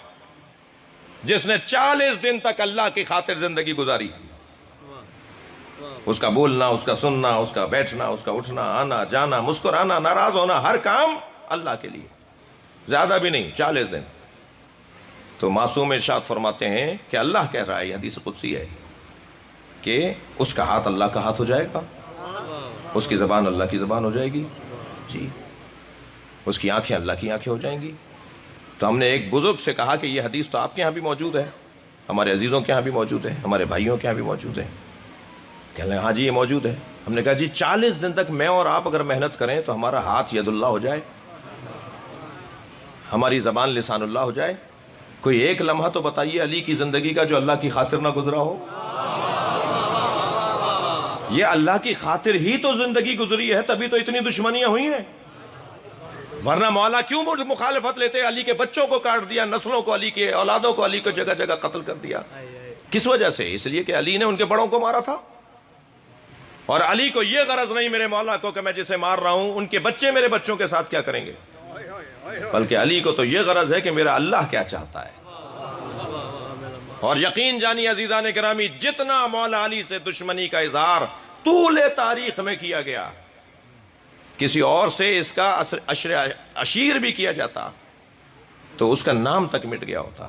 جس نے 40 دن تک اللہ کی خاطر زندگی گزاری، اس کا بولنا، اس کا سننا، اس کا بیٹھنا، اس کا اٹھنا، آنا جانا، مسکرانا، ناراض ہونا، ہر کام اللہ کے لیے، زیادہ بھی نہیں، 40 دن. تو معصوم ارشاد فرماتے ہیں کہ اللہ کہہ رہا ہے، یہ حدیث قدسی ہے، کہ اس کا ہاتھ اللہ کا ہاتھ ہو جائے گا، اس کی زبان اللہ کی زبان ہو جائے گی، جی، اس کی آنکھیں اللہ کی آنکھیں ہو جائیں گی. تو ہم نے ایک بزرگ سے کہا کہ یہ حدیث تو آپ کے ہاں بھی موجود ہے، ہمارے عزیزوں کے ہاں بھی موجود ہے، ہمارے بھائیوں کے ہاں بھی موجود ہے. کہہ لیں ہاں جی یہ موجود ہے. ہم نے کہا جی 40 دن تک میں اور آپ اگر محنت کریں تو ہمارا ہاتھ ید اللہ ہو جائے، ہماری زبان لسان اللہ ہو جائے. کوئی ایک لمحہ تو بتائیے علی کی زندگی کا جو اللہ کی خاطر نہ گزرا ہو. یہ اللہ کی خاطر ہی تو زندگی گزری ہے، تبھی تو اتنی دشمنیاں ہوئی ہیں. ورنہ مولا کیوں مخالفت لیتے؟ علی کے بچوں کو کاٹ دیا، نسلوں کو، علی کے اولادوں کو، علی کو جگہ جگہ قتل کر دیا. کس وجہ سے؟ اس لیے کہ علی نے ان کے بڑوں کو مارا تھا. اور علی کو یہ غرض نہیں میرے مولا کو کہ میں جسے مار رہا ہوں ان کے بچے میرے بچوں کے ساتھ کیا کریں گے، بلکہ علی کو تو یہ غرض ہے کہ میرا اللہ کیا چاہتا ہے. اور یقین جانی عزیزان گرامی، جتنا مولا علی سے دشمنی کا اظہار طول تاریخ میں کیا گیا، کسی اور سے اس کا عشیر بھی کیا جاتا تو اس کا نام تک مٹ گیا ہوتا.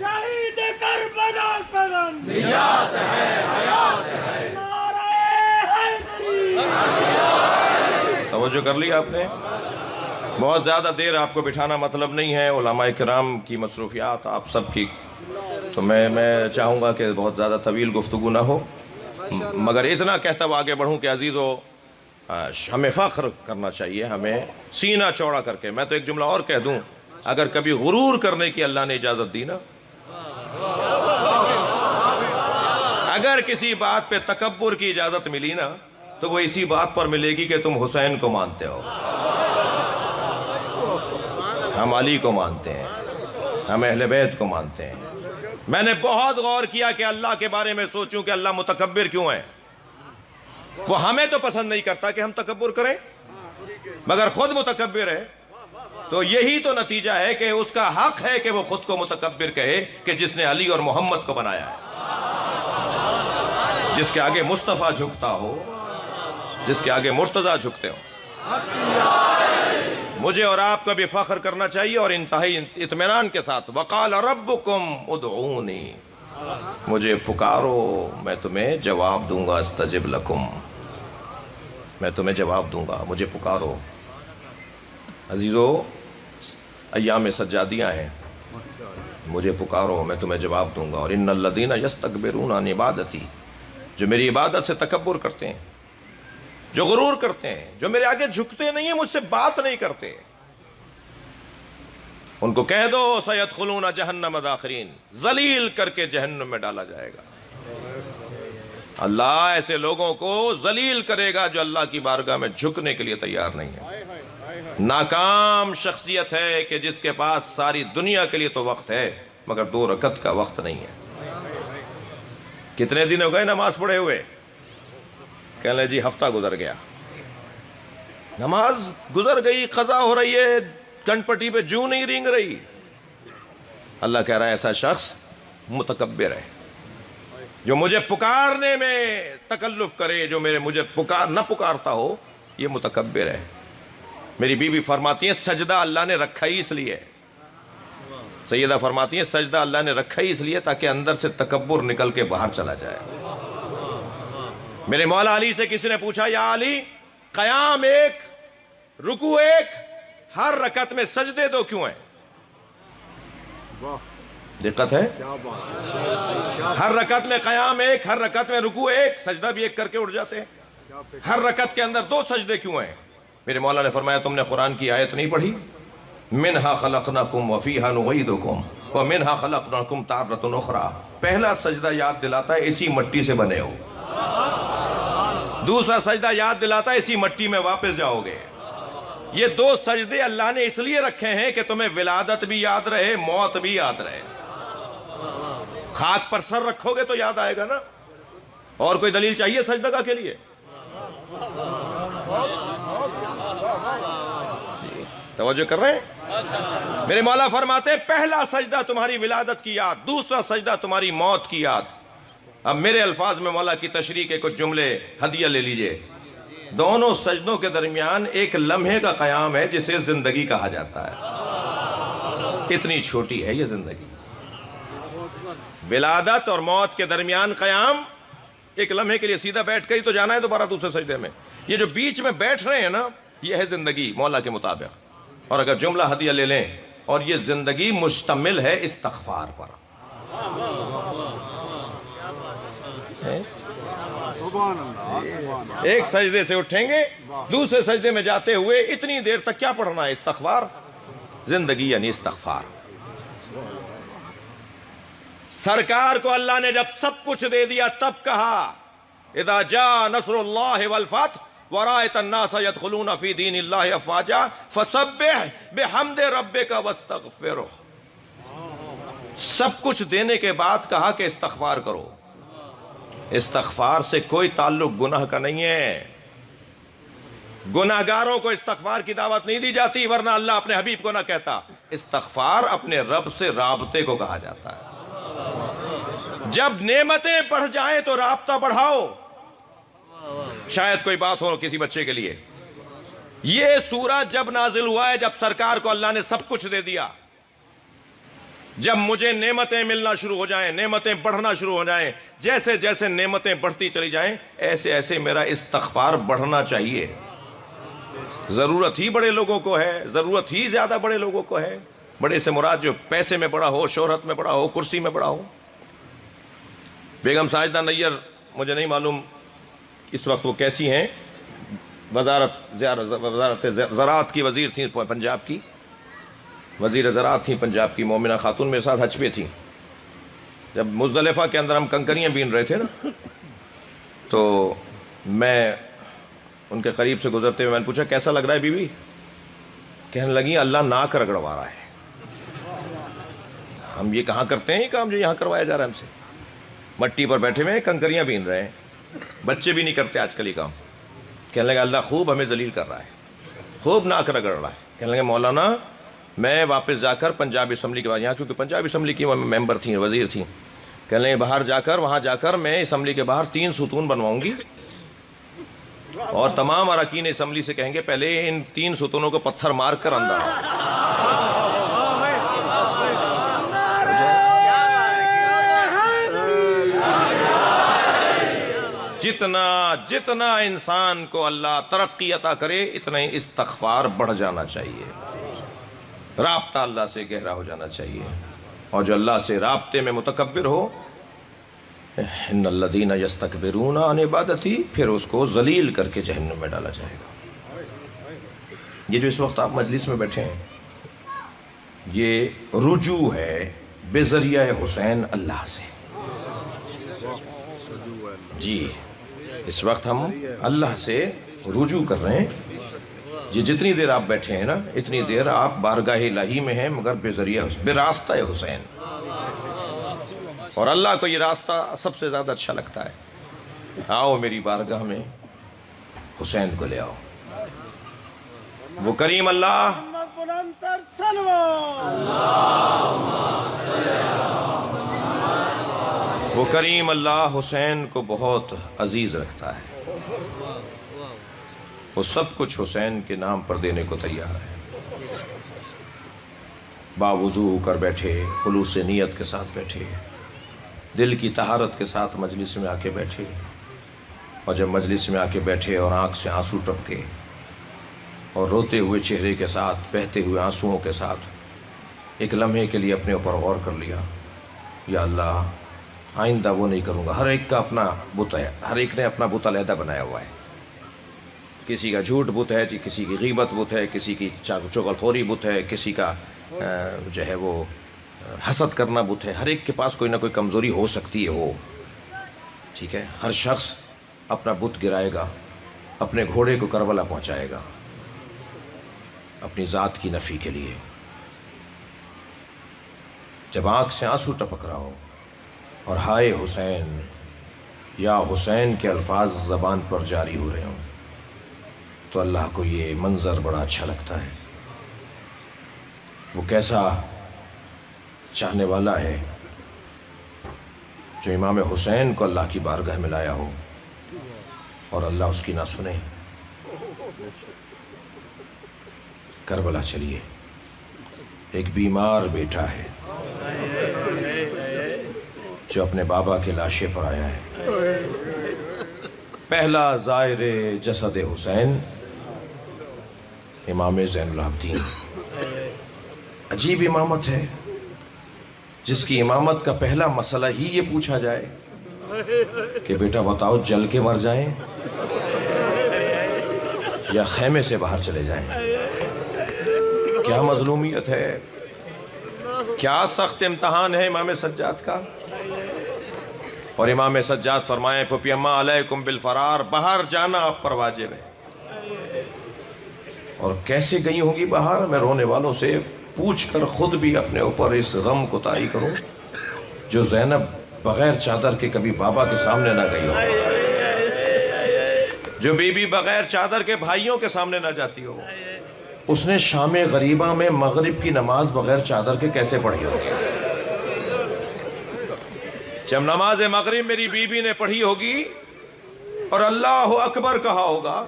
شہید کربلا کرم نجات ہے حیات ہے نعرہ حیدری توجہ کر لی آپ نے؟ بہت زیادہ دیر آپ کو بٹھانا مطلب نہیں ہے، علماء کرام کی مصروفیات آپ سب کی، تو میں چاہوں گا کہ بہت زیادہ طویل گفتگو نہ ہو، مگر اتنا کہتا ہوا آگے بڑھوں کہ عزیزو ہمیں فخر کرنا چاہیے، ہمیں سینہ چوڑا کر کے۔ میں تو ایک جملہ اور کہہ دوں، اگر کبھی غرور کرنے کی اللہ نے اجازت دی نا، اگر کسی بات پہ تکبر کی اجازت ملی نا، تو وہ اسی بات پر ملے گی کہ تم حسین کو مانتے ہو، ہم علی کو مانتے ہیں، ہم اہل بیت کو مانتے ہیں۔ میں نے بہت غور کیا کہ اللہ کے بارے میں سوچوں کہ اللہ متکبر کیوں ہے۔ وہ ہمیں تو پسند نہیں کرتا کہ ہم تکبر کریں، مگر خود متکبر ہے، تو یہی تو نتیجہ ہے کہ اس کا حق ہے کہ وہ خود کو متکبر کہے کہ جس نے علی اور محمد کو بنایا ہے، جس کے آگے مصطفیٰ جھکتا ہو، جس کے آگے مرتضیٰ جھکتے ہو۔ مجھے اور آپ کو بھی فخر کرنا چاہیے اور انتہائی اطمینان کے ساتھ۔ وقال ربکم ادعونی، مجھے پکارو میں تمہیں جواب دوں گا، استجب لکم، میں تمہیں جواب دوں گا، مجھے پکارو۔ عزیزو ایام سجادیاں ہیں، مجھے پکارو میں تمہیں جواب دوں گا۔ اور ان الذین یستکبرون عن عبادتی، جو میری عبادت سے تکبر کرتے ہیں، جو غرور کرتے ہیں، جو میرے آگے جھکتے نہیں ہیں، مجھ سے بات نہیں کرتے، ان کو کہہ دو سیدخلون جہنم داخرین، ذلیل کر کے جہنم میں ڈالا جائے گا۔ اللہ ایسے لوگوں کو ذلیل کرے گا جو اللہ کی بارگاہ میں جھکنے کے لیے تیار نہیں ہے۔ ناکام شخصیت ہے کہ جس کے پاس ساری دنیا کے لیے تو وقت ہے مگر 2 رکعت کا وقت نہیں ہے۔ کتنے دن ہو گئے نماز پڑھے ہوئے؟ کہنے لے جی ہفتہ گزر گیا، نماز گزر گئی، قضا ہو رہی ہے، کنٹ پٹی پہ جوں نہیں رینگ رہی۔ اللہ کہہ رہا ہے ایسا شخص متکبر ہے، جو مجھے پکارنے میں تکلف کرے، جو مجھے نہ پکارتا ہو، یہ متکبر ہے۔ میری بیوی فرماتی ہیں سجدہ اللہ نے رکھا ہی اس لیے، سیدہ فرماتی ہیں سجدہ اللہ نے رکھا ہی اس لیے تاکہ اندر سے تکبر نکل کے باہر چلا جائے۔ میرے مولا علی سے کسی نے پوچھا یا علی قیام ایک، رکوع ایک، ہر رکعت میں سجدے 2 کیوں ہیں؟ دقت ہے؟ ہر رکعت میں قیام ایک، ہر رکعت میں رکوع ایک، سجدہ بھی ایک کر کے اٹھ جاتے ہیں، ہر رکعت کے اندر 2 سجدے کیوں ہیں؟ میرے مولا نے فرمایا تم نے قرآن کی آیت نہیں پڑھی؟ منہا خلقناکم وفیہا نعیدکم ومنہا خلقناکم تارۃ اخری۔ پہلا سجدہ یاد دلاتا ہے اسی مٹی سے بنے ہو، دوسرا سجدہ یاد دلاتا ہے اسی مٹی میں واپس جاؤ گے۔ یہ 2 سجدے اللہ نے اس لیے رکھے ہیں کہ تمہیں ولادت بھی یاد رہے، موت بھی یاد رہے۔ خاک پر سر رکھو گے تو یاد آئے گا نا۔ اور کوئی دلیل چاہیے سجدہ کے لیے؟ توجہ کر رہے ہیں؟ میرے مولا فرماتے پہلا سجدہ تمہاری ولادت کی یاد، دوسرا سجدہ تمہاری موت کی یاد۔ اب میرے الفاظ میں مولا کی تشریح کے کچھ جملے ہدیہ لے لیجئے۔ دونوں سجدوں کے درمیان ایک لمحے کا قیام ہے جسے زندگی کہا جاتا ہے۔ اتنی چھوٹی ہے یہ زندگی۔ ولادت اور موت کے درمیان قیام ایک لمحے کے لیے، سیدھا بیٹھ کر ہی تو جانا ہے دوبارہ دوسرے سجدے میں۔ یہ جو بیچ میں بیٹھ رہے ہیں نا، یہ ہے زندگی مولا کے مطابق۔ اور اگر جملہ ہدیہ لے لیں، اور یہ زندگی مشتمل ہے استغفار پر۔ ایک سجدے سے اٹھیں گے، دوسرے سجدے میں جاتے ہوئے اتنی دیر تک کیا پڑھنا ہے؟ استغفار۔ زندگی یعنی استغفار۔ سرکار کو اللہ نے جب سب کچھ دے دیا تب کہا اذا جاء نصر اللہ والفتح ورأیت الناس يدخلون فی دین اللہ افواجا فسبح بحمد ربک واستغفرہ۔ سب کچھ دینے کے بعد کہا کہ استغفار کرو۔ استغفار سے کوئی تعلق گناہ کا نہیں ہے۔ گناہگاروں کو استغفار کی دعوت نہیں دی جاتی، ورنہ اللہ اپنے حبیب کو نہ کہتا۔ استغفار اپنے رب سے رابطے کو کہا جاتا ہے۔ جب نعمتیں بڑھ جائیں تو رابطہ بڑھاؤ۔ شاید کوئی بات ہو کسی بچے کے لیے، یہ سورہ جب نازل ہوا ہے جب سرکار کو اللہ نے سب کچھ دے دیا، جب مجھے نعمتیں ملنا شروع ہو جائیں، نعمتیں بڑھنا شروع ہو جائیں، جیسے جیسے نعمتیں بڑھتی چلی جائیں ایسے ایسے میرا استغفار بڑھنا چاہیے۔ ضرورت ہی بڑے لوگوں کو ہے، ضرورت ہی زیادہ بڑے لوگوں کو ہے۔ بڑے سے مراد جو پیسے میں بڑا ہو، شہرت میں بڑا ہو، کرسی میں بڑا ہو۔ بیگم ساجدہ نیّر، مجھے نہیں معلوم اس وقت وہ کیسی ہیں، وزارت زراعت کی وزیر تھیں پنجاب کی، وزیر زراعت تھیں پنجاب کی، مومنہ خاتون میرے ساتھ حج پہ تھیں۔ جب مزدلفہ کے اندر ہم کنکریاں بین رہے تھے نا، تو میں ان کے قریب سے گزرتے ہوئے میں نے پوچھا کیسا لگ رہا ہے بیوی؟ کہنے لگی اللہ ناک رگڑوا رہا ہے۔ ہم یہ کہاں کرتے ہیں یہ کام جو یہاں کروایا جا رہا ہے ہم سے؟ مٹی پر بیٹھے ہوئے کنکریاں بین رہے ہیں، بچے بھی نہیں کرتے آج کل یہ کام۔ کہنے لگا اللہ خوب ہمیں ذلیل کر رہا ہے، خوب ناک رگڑ رہا ہے۔ کہنے لگے مولانا میں واپس جا کر پنجاب اسمبلی کے بعد، یہاں کیونکہ پنجاب اسمبلی کی ممبر تھیں، وزیر تھیں، کہنے لگے باہر جا کر، وہاں جا کر میں اسمبلی کے باہر 3 ستون بنواؤں گی اور تمام اراکین اسمبلی سے کہیں گے پہلے ان 3 ستونوں کو پتھر مار کر اندر آؤ۔ جتنا انسان کو اللہ ترقی عطا کرے اتنا ہی استغفار بڑھ جانا چاہیے، رابطہ اللہ سے گہرا ہو جانا چاہیے، اور جو اللہ سے رابطے میں متکبر ہو، ان الذین یستکبرون عن عبادتی، پھر اس کو ذلیل کر کے جہنم میں ڈالا جائے گا۔ یہ جو اس وقت آپ مجلس میں بیٹھے ہیں یہ رجوع ہے بذریعہ حسین اللہ سے۔ جی اس وقت ہم اللہ سے رجوع کر رہے ہیں۔ یہ جتنی دیر آپ بیٹھے ہیں نا اتنی دیر آپ بارگاہ الہی میں ہیں، مگر بذریعہ براستہ حسین، اور اللہ کو یہ راستہ سب سے زیادہ اچھا لگتا ہے۔ آؤ میری بارگاہ میں حسین کو لے آؤ۔ وہ کریم اللہ وہ کریم اللہ حسین کو بہت عزیز رکھتا ہے، وہ سب کچھ حسین کے نام پر دینے کو تیار ہے۔ باوضو ہو کر بیٹھے، خلوص نیت کے ساتھ بیٹھے، دل کی طہارت کے ساتھ مجلس میں آ کے بیٹھے، اور جب مجلس میں آ کے بیٹھے اور آنکھ سے آنسو ٹپکے اور روتے ہوئے چہرے کے ساتھ، بہتے ہوئے آنسوؤں کے ساتھ ایک لمحے کے لیے اپنے اوپر غور کر لیا، یا اللہ آئندہ وہ نہیں کروں گا۔ ہر ایک کا اپنا بت ہے، ہر ایک نے اپنا بت علیحدہ بنایا ہوا ہے۔ کسی کا جھوٹ بت ہے، کسی کی غیبت بت ہے، کسی کی چغل خوری بت ہے، کسی کا جو ہے وہ حسد کرنا بت ہے۔ ہر ایک کے پاس کوئی نہ کوئی کمزوری ہو سکتی ہے، ہو ٹھیک ہے۔ ہر شخص اپنا بت گرائے گا، اپنے گھوڑے کو کربلا پہنچائے گا اپنی ذات کی نفی کے لیے۔ جب آنکھ سے آنسو ٹپک رہا ہو اور ہائے حسین یا حسین کے الفاظ زبان پر جاری ہو رہے ہوں تو اللہ کو یہ منظر بڑا اچھا لگتا ہے۔ وہ کیسا چاہنے والا ہے جو امام حسین کو اللہ کی بارگاہ میں لایا ہو اور اللہ اس کی نہ سنے۔ کربلا چلیے، ایک بیمار بیٹا ہے جو اپنے بابا کے لاشے پر آیا ہے۔ پہلا زائر جسد حسین امام زین العابدین۔ عجیب امامت ہے جس کی امامت کا پہلا مسئلہ ہی یہ پوچھا جائے کہ بیٹا بتاؤ جل کے مر جائیں یا خیمے سے باہر چلے جائیں۔ کیا مظلومیت ہے، کیا سخت امتحان ہے امام سجاد کا۔ اور امام سجاد فرمائے پھپھی اماں علیکم بالفرار، باہر جانا آپ پر واجب ہے۔ اور کیسے گئی ہوں گی باہر؟ میں رونے والوں سے پوچھ کر خود بھی اپنے اوپر اس غم کو طاری کروں جو زینب بغیر چادر کے کبھی بابا کے سامنے نہ گئی ہو، جو بی بی بغیر چادر کے بھائیوں کے سامنے نہ جاتی ہو۔ اس نے شام غریبہ میں مغرب کی نماز بغیر چادر کے کیسے پڑھی ہوگی؟ جب نماز مغرب میری بی بی نے پڑھی ہوگی اور اللہ اکبر کہا ہوگا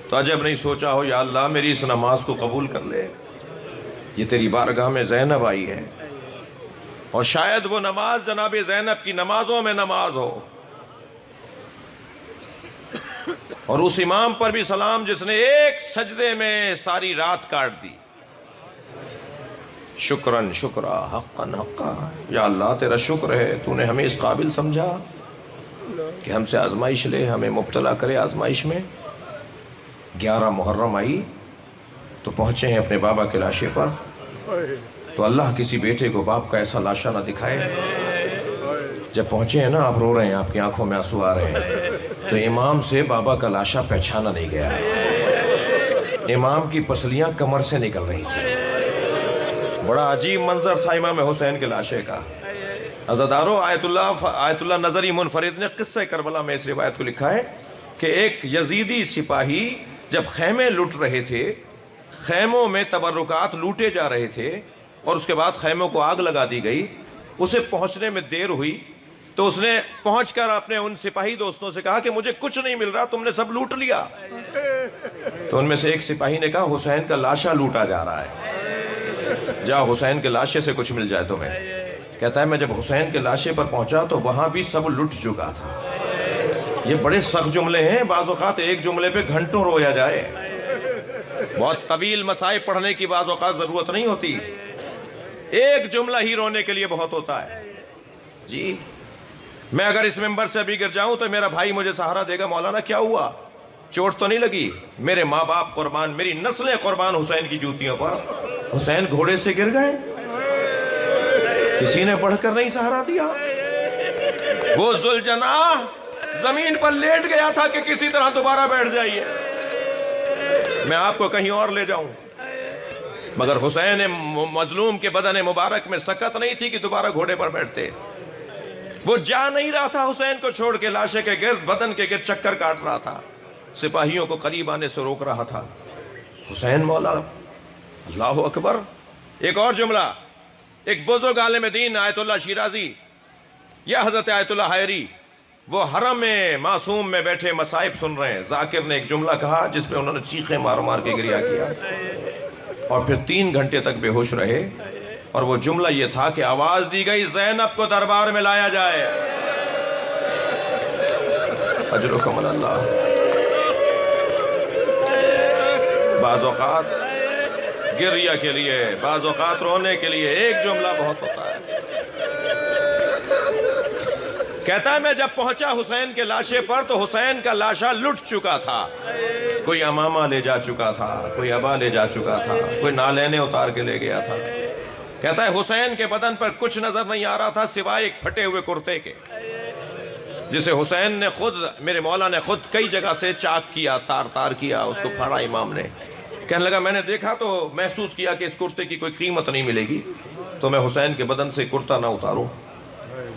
تو عجب نہیں سوچا ہو یا اللہ میری اس نماز کو قبول کر لے، یہ تیری بارگاہ میں زینب آئی ہے، اور شاید وہ نماز جناب زینب کی نمازوں میں نماز ہو، اور اس امام پر بھی سلام جس نے ایک سجدے میں ساری رات کاٹ دی۔ شکرن شکرا حقن حقا، یا اللہ تیرا شکر ہے تو نے ہمیں اس قابل سمجھا کہ ہم سے آزمائش لے، ہمیں مبتلا کرے آزمائش میں۔ 11 محرم آئی تو پہنچے ہیں اپنے بابا کے لاشے پر، تو اللہ کسی بیٹے کو باپ کا ایسا لاشا نہ دکھائے۔ جب پہنچے ہیں نا، آپ رو رہے ہیں، آپ کی آنکھوں میں آنسو آ رہے ہیں، تو امام سے بابا کا لاشا پہچانا نہیں گیا۔ امام کی پسلیاں کمر سے نکل رہی تھی۔ بڑا عجیب منظر تھا امام حسین کے لاشے کا۔ عزادارو، آیت اللہ نظری منفرد نے قصہ کربلا میں اس روایت کو لکھا ہے کہ ایک یزیدی سپاہی جب خیمے لٹ رہے تھے، خیموں میں تبرکات لوٹے جا رہے تھے، اور اس کے بعد خیموں کو آگ لگا دی گئی، اسے پہنچنے میں دیر ہوئی، تو اس نے پہنچ کر اپنے ان سپاہی دوستوں سے کہا کہ مجھے کچھ نہیں مل رہا، تم نے سب لوٹ لیا۔ تو ان میں سے ایک سپاہی نے کہا حسین کا لاشا لوٹا جا رہا ہے، جاؤ حسین کے لاشے سے کچھ مل جائے تمہیں۔ کہتا ہے میں جب حسین کے لاشے پر پہنچا تو وہاں بھی سب لٹ چکا تھا۔ یہ بڑے سخت جملے ہیں، بعض اوقات ایک جملے پہ گھنٹوں رویا جائے، بہت طویل مصائب پڑھنے کی بعض اوقات ضرورت نہیں ہوتی، ایک جملہ ہی رونے کے لیے بہت ہوتا ہے۔ جی میں اگر اس ممبر سے ابھی گر جاؤں تو میرا بھائی مجھے سہارا دے گا، مولانا کیا ہوا، چوٹ تو نہیں لگی؟ میرے ماں باپ قربان، میری نسلیں قربان حسین کی جوتیوں پر۔ حسین گھوڑے سے گر گئے، کسی نے پڑھ کر نہیں سہارا دیا۔ وہ ذوالجناح زمین پر لیٹ گیا تھا کہ کسی طرح دوبارہ بیٹھ جائیے، میں آپ کو کہیں اور لے جاؤں، مگر حسین مظلوم کے بدن مبارک میں سکت نہیں تھی کہ دوبارہ گھوڑے پر بیٹھتے۔ وہ جا نہیں رہا تھا حسین کو چھوڑ کے، لاشے کے گرد، بدن کے گرد چکر کاٹ رہا تھا، سپاہیوں کو قریب آنے سے روک رہا تھا۔ حسین مولا، اللہ اکبر۔ ایک اور جملہ، ایک بزرگ عالم دین آیت اللہ شیرازی یا حضرت آیت اللہ حائری، وہ حرم معصوم میں بیٹھے مصائب سن رہے ہیں، ذاکر نے ایک جملہ کہا جس میں انہوں نے چیخیں مار مار کے گریہ کیا، اور پھر 3 گھنٹے تک بے ہوش رہے، اور وہ جملہ یہ تھا کہ آواز دی گئی زینب کو دربار میں لایا جائے۔ اجرکم اللہ۔ بعض اوقات گریہ کے لیے، بعض اوقات رونے کے لیے ایک جملہ بہت ہوتا ہے۔ کہتا ہے میں جب پہنچا حسین کے لاشے پر تو حسین کا لاشا لٹ چکا تھا، کوئی امامہ لے جا چکا تھا، کوئی عبا لے جا چکا تھا، کوئی نالینیں اتار کے لے گیا تھا۔ کہتا ہے حسین کے بدن پر کچھ نظر نہیں آ رہا تھا سوائے ایک پھٹے ہوئے کرتے کے، جسے حسین نے خود، میرے مولا نے خود کئی جگہ سے چاک کیا، تار کیا، اس کو پھاڑا امام نے۔ کہنے لگا میں نے دیکھا تو محسوس کیا کہ اس کرتے کی کوئی قیمت نہیں ملے گی، تو میں حسین کے بدن سے کرتا نہ اتاروں۔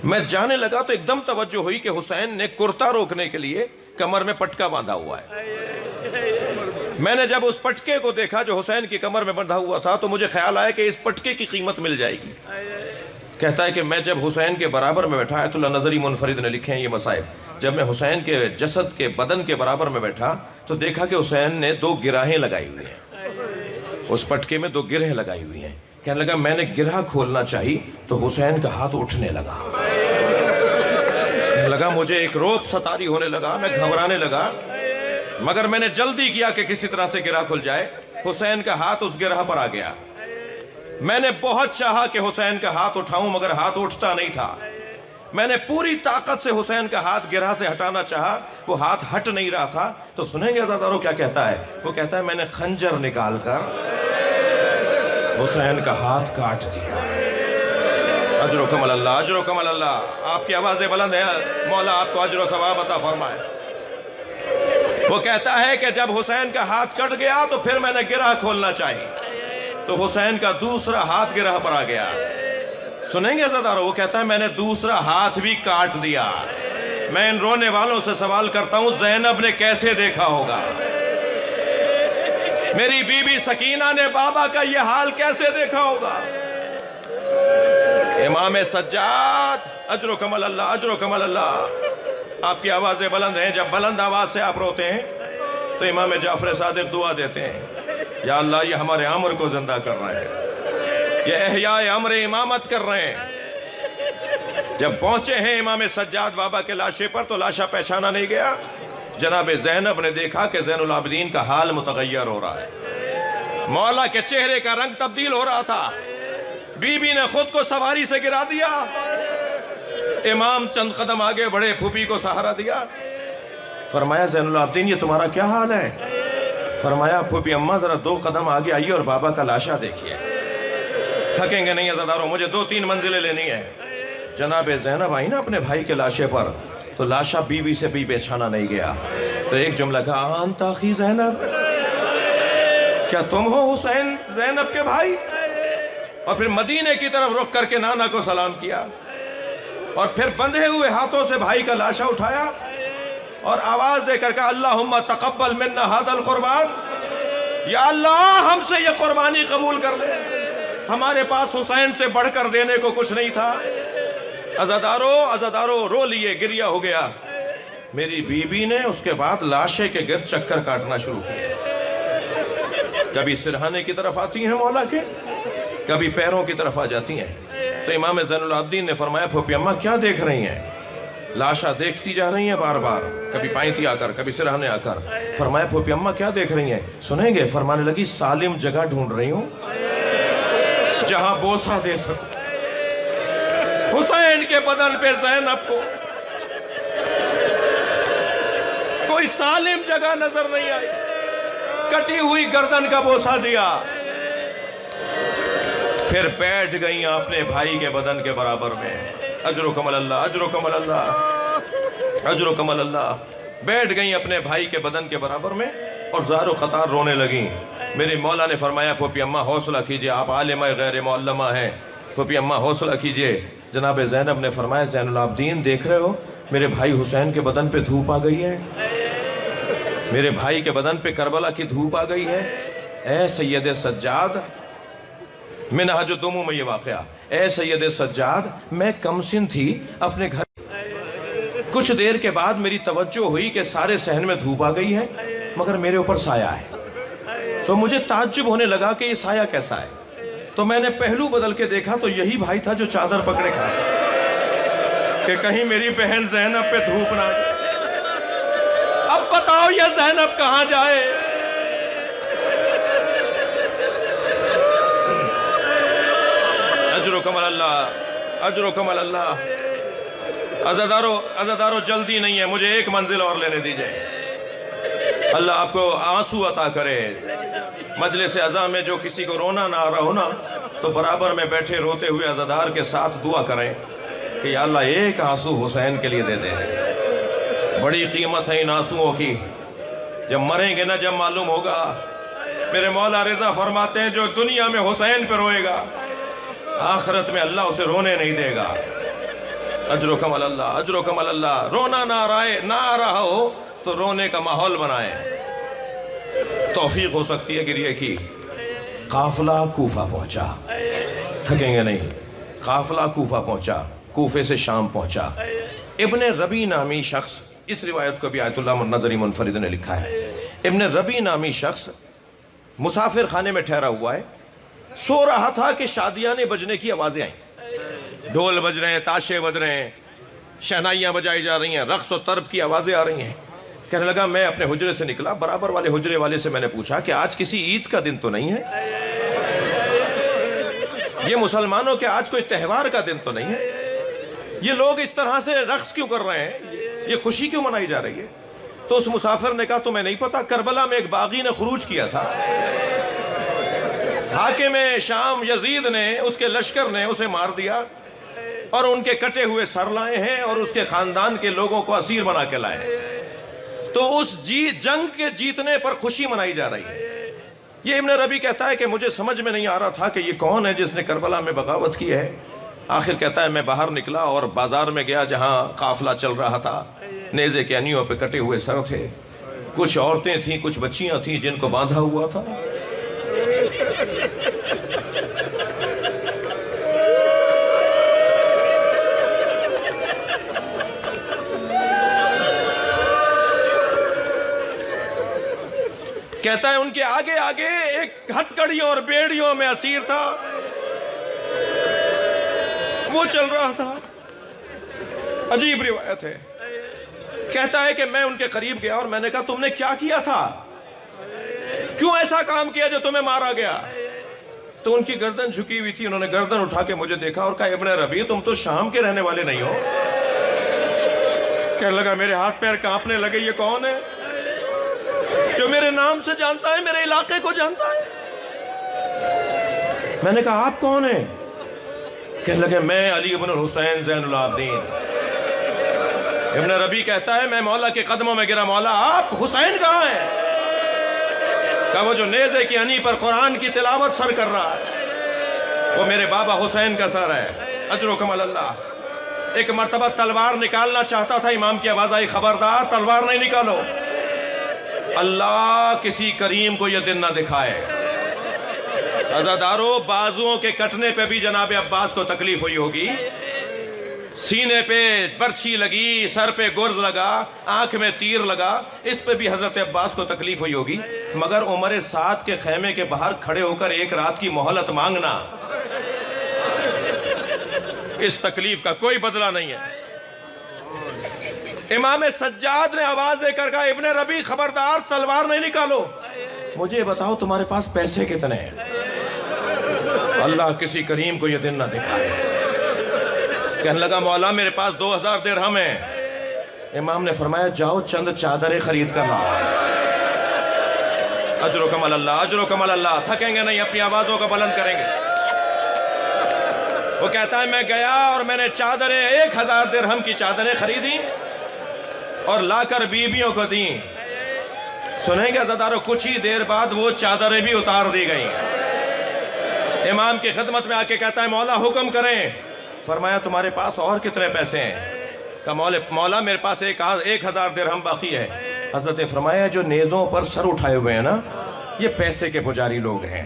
میں جانے لگا تو ایک دم توجہ ہوئی کہ حسین نے کرتا روکنے کے لیے کمر میں پٹکا باندھا ہوا ہے۔ میں نے جب اس پٹکے کو دیکھا جو حسین کی کمر میں بندھا ہوا تھا تو مجھے خیال آیا کہ اس پٹکے کی قیمت مل جائے گی۔ کہتا ہے کہ میں جب حسین کے برابر میں بیٹھا، آیت اللہ نظری منفرد نے لکھے ہیں یہ مصائب، جب میں حسین کے جسد کے بدن کے برابر میں بیٹھا تو دیکھا کہ حسین نے 2 گراہیں لگائی ہوئی ہیں، اس پٹکے میں 2 گرہیں لگائی ہوئی ہیں۔ کہنے لگا میں نے گرہ کھولنا چاہی تو حسین کا ہاتھ اٹھنے لگا، کہنے لگا مجھے ایک روب ستاری ہونے لگا، میں گھبرانے لگا، مگر میں نے جلدی کیا کہ کسی طرح سے گرہ کھل جائے۔ حسین کا ہاتھ اس گرہ پر آ گیا۔ میں نے بہت چاہا کہ حسین کا ہاتھ اٹھاؤں مگر ہاتھ اٹھتا نہیں تھا۔ میں نے پوری طاقت سے حسین کا ہاتھ گرہ سے ہٹانا چاہا، وہ ہاتھ ہٹ نہیں رہا تھا۔ تو سنیں گے عزادارو کیا کہتا ہے؟ وہ کہتا ہے میں نے خنجر نکال کر حسین کا ہاتھ کاٹ دیا۔ اجرکم اللہ، اجرکم اللہ۔ آپ کی آوازیں بلند ہیں، مولا آپ کو اجر و ثواب عطا فرمائے۔ وہ کہتا ہے کہ جب حسین کا ہاتھ کٹ گیا تو پھر میں نے گرہ کھولنا چاہی تو حسین کا دوسرا ہاتھ گرہ پر آ گیا۔ سنیں گے عزادارو، وہ کہتا ہے میں نے دوسرا ہاتھ بھی کاٹ دیا۔ میں ان رونے والوں سے سوال کرتا ہوں زینب نے کیسے دیکھا ہوگا؟ میری بی بی سکینہ نے بابا کا یہ حال کیسے دیکھا ہوگا؟ امام سجاد، اجرکم اللہ، اجرکم اللہ۔ آپ کی آوازیں بلند ہیں، جب بلند آواز سے آپ روتے ہیں تو امام جعفر صادق دعا دیتے ہیں، یا اللہ یہ ہمارے عمر کو زندہ کر رہے ہیں، یہ احیاء امر امامت کر رہے ہیں، جب پہنچے ہیں امام سجاد بابا کے لاشے پر تو لاشا پہچانا نہیں گیا. جناب زینب نے دیکھا کہ زین العابدین کا حال متغیر ہو رہا ہے. مولا کے چہرے کا رنگ تبدیل ہو رہا تھا. بی بی نے خود کو سواری سے گرا دیا. امام چند قدم آگے بڑھے, پھوپھی کو سہارا دیا. فرمایا زین العابدین یہ تمہارا کیا حال ہے؟ فرمایا پھوپھی اماں ذرا 2 قدم آگے آئیے اور بابا کا لاشا دیکھیے. تھکیں گے نہیں عزاداروں, مجھے 2-3 منزلیں لینی ہے. جناب زینب آئی نا اپنے بھائی کے لاشے پر تو لاشا بی بی سے بھی پہچانا نہیں گیا. تو ایک جملہ کہا انت اخی زینب, کیا تم ہو حسین زینب کے بھائی؟ اور پھر مدینے کی طرف رخ کر کے نانا کو سلام کیا اور پھر بندھے ہوئے ہاتھوں سے بھائی کا لاشا اٹھایا اور آواز دے کر کہا اللہم تقبل منا ھذا القربان, یا اللہ ہم سے یہ قربانی قبول کر لے, ہمارے پاس حسین سے بڑھ کر دینے کو کچھ نہیں تھا. عزادارو رو لیے, گریہ ہو گیا. میری بی بی نے اس کے بعد لاشے کے گرد چکر کاٹنا شروع کیا. کبھی سرہانے کی طرف آتی ہیں مولا کے, کبھی پیروں کی طرف آ جاتی ہیں. تو امام زین العابدین نے فرمایا پھوپھی اماں کیا دیکھ رہی ہیں؟ لاشا دیکھتی جا رہی ہیں بار بار, کبھی پائنتی آ کر, کبھی سرہانے آ کر. فرمایا پھوپھی اماں کیا دیکھ رہی ہیں؟ سنیں گے؟ فرمانے لگی سالم جگہ ڈھونڈ رہی ہوں جہاں بوسہ دے سکوں. حسین کے بدن پہ زینب کو کوئی سالم جگہ نظر نہیں آئی, کٹی ہوئی گردن کا بوسہ دیا. پھر بیٹھ گئیں اپنے بھائی کے بدن کے برابر میں. اجرکم اللہ, اجرکم اللہ, اجرکم اللہ. بیٹھ گئیں اپنے بھائی کے بدن کے برابر میں اور زار و قطار رونے لگیں. میرے مولا نے فرمایا پھوپھی اماں حوصلہ کیجئے, آپ عالمہ غیر معلمہ ہیں, پھوپھی اماں حوصلہ کیجئے. جناب زینب نے فرمایا زین العابدین دیکھ رہے ہو میرے بھائی حسین کے بدن پہ دھوپ آ گئی ہے, میرے بھائی کے بدن پہ کربلا کی دھوپ آ گئی ہے. اے سید سجاد, منہج الدموع میں یہ واقعہ, اے سید سجاد میں کمسن تھی اپنے گھر, کچھ دیر کے بعد میری توجہ ہوئی کہ سارے صحن میں دھوپ آ گئی ہے مگر میرے اوپر سایہ ہے. تو مجھے تعجب ہونے لگا کہ یہ سایہ کیسا ہے. تو میں نے پہلو بدل کے دیکھا تو یہی بھائی تھا جو چادر پکڑے کھڑا تھا کہ کہیں میری بہن زینب پہ دھوپ نہ آئے. اب بتاؤ یہ زینب کہاں جائے؟ اجرکم اللہ, اجرکم اللہ. عزادارو جلدی نہیں ہے, مجھے 1 منزل اور لینے دیجئے. اللہ آپ کو آنسو عطا کرے. مجلس عزا میں جو کسی کو رونا نہ آ رہا ہو نا تو برابر میں بیٹھے روتے ہوئے عزادار کے ساتھ دعا کریں کہ یا اللہ 1 آنسو حسین کے لیے دے دے. بڑی قیمت ہے ان آنسوؤں کی, جب مریں گے نا جب معلوم ہوگا. میرے مولا رضا فرماتے ہیں جو دنیا میں حسین پہ روئے گا آخرت میں اللہ اسے رونے نہیں دے گا. اجرکم اللہ, اجرکم اللہ. رونا نہ آ رہا ہو تو رونے کا ماحول بنائیں, توفیق ہو سکتی ہے گریے کی. قافلہ کوفہ پہنچا, تھکیں گے نہیں. قافلہ کوفہ پہنچا, کوفے سے شام پہنچا. ابن ربی نامی شخص, اس روایت کو بھی آیت اللہ نظری منفرد نے لکھا ہے, ابن ربی نامی شخص مسافر خانے میں ٹھہرا ہوا ہے. سو رہا تھا کہ شادیانے بجنے کی آوازیں آئیں, ڈھول بج رہے ہیں, تاشے بج رہے ہیں, شہنائیاں بجائی جا رہی ہیں, رقص و طرب کی آوازیں آ رہی ہیں. کہنے لگا میں اپنے حجرے سے نکلا, برابر والے حجرے والے سے میں نے پوچھا کہ آج کسی عید کا دن تو نہیں ہے, یہ مسلمانوں کے آج کوئی تہوار کا دن تو نہیں ہے, یہ لوگ اس طرح سے رقص کیوں کر رہے ہیں, یہ خوشی کیوں منائی جا رہی ہے؟ تو اس مسافر نے کہا تمہیں نہیں پتا, کربلا میں ایک باغی نے خروج کیا تھا, حاکم شام یزید نے, اس کے لشکر نے اسے مار دیا اور ان کے کٹے ہوئے سر لائے ہیں اور اس کے خاندان کے لوگوں کو اسیر بنا کے لائے ہیں. تو اس جنگ کے جیتنے پر خوشی منائی جا رہی ہے. یہ ابن ربی کہتا ہے کہ مجھے سمجھ میں نہیں آ رہا تھا کہ یہ کون ہے جس نے کربلا میں بغاوت کی ہے. آخر کہتا ہے میں باہر نکلا اور بازار میں گیا جہاں قافلہ چل رہا تھا. نیزے کے انیوں پہ کٹے ہوئے سر تھے, کچھ عورتیں تھیں, کچھ بچیاں تھیں جن کو باندھا ہوا تھا. کہتا ہے ان کے آگے آگے ایک ہتھکڑیوں اور بیڑیوں میں اسیر تھا, وہ چل رہا تھا. عجیب روایت ہے. کہتا ہے کہ میں ان کے قریب گیا اور میں نے کہا تم نے کیا کیا تھا؟ کیوں ایسا کام کیا جو تمہیں مارا گیا؟ تو ان کی گردن جھکی ہوئی تھی. انہوں نے گردن اٹھا کے مجھے دیکھا اور کہا ابن ربیع تم تو شام کے رہنے والے نہیں ہو. کہنے لگا میرے ہاتھ پیر کانپنے لگے یہ کون ہے جو میرے نام سے جانتا ہے, میرے علاقے کو جانتا ہے؟ میں نے کہا آپ کون ہیں؟ کہنے لگے میں علی ابن الحسین زین العابدین. ابن ربیع کہتا ہے میں مولا کے قدموں میں گرا, مولا آپ حسین کہاں ہیں؟ کہا وہ جو نیزے کی ہنی پر قرآن کی تلاوت سر کر رہا ہے وہ میرے بابا حسین کا سر ہے. اجرکم اللہ. ایک مرتبہ تلوار نکالنا چاہتا تھا, امام کی آواز آئی خبردار تلوار نہیں نکالو, اللہ کسی کریم کو یہ دن نہ دکھائے. عزادارو بازوؤں کے کٹنے پہ بھی جناب عباس کو تکلیف ہوئی ہوگی, سینے پہ برچھی لگی, سر پہ گرز لگا, آنکھ میں تیر لگا, اس پہ بھی حضرت عباس کو تکلیف ہوئی ہوگی. مگر عمر سعد کے خیمے کے باہر کھڑے ہو کر ایک رات کی مہلت مانگنا, اس تکلیف کا کوئی بدلہ نہیں ہے. امام سجاد نے آواز دے کر کہا ابن ربیع خبردار تلوار نہیں نکالو, مجھے بتاؤ تمہارے پاس پیسے کتنے ہیں؟ اللہ کسی کریم کو یہ دن نہ دکھائے. کہنے لگا مولا میرے پاس 2000 درہم ہیں. امام نے فرمایا جاؤ چند چادریں خرید کر لاؤ. اجرکم اللہ, اجرکم اللہ. تھکیں گے نہیں, اپنی آوازوں کو بلند کریں گے. وہ کہتا ہے میں گیا اور میں نے چادریں 1000 درہم کی چادریں خریدی اور لا کر بیویوں کو دیں. سنیں گے عزادارو, کچھ ہی دیر بعد وہ چادریں بھی اتار دی گئیں. امام کی خدمت میں آ کے کہتا ہے مولا حکم کریں. فرمایا تمہارے پاس اور کتنے پیسے ہیں؟ کہ مولا میرے پاس 1000 درہم باقی ہے. حضرت نے فرمایا جو نیزوں پر سر اٹھائے ہوئے ہیں نا, یہ پیسے کے پجاری لوگ ہیں,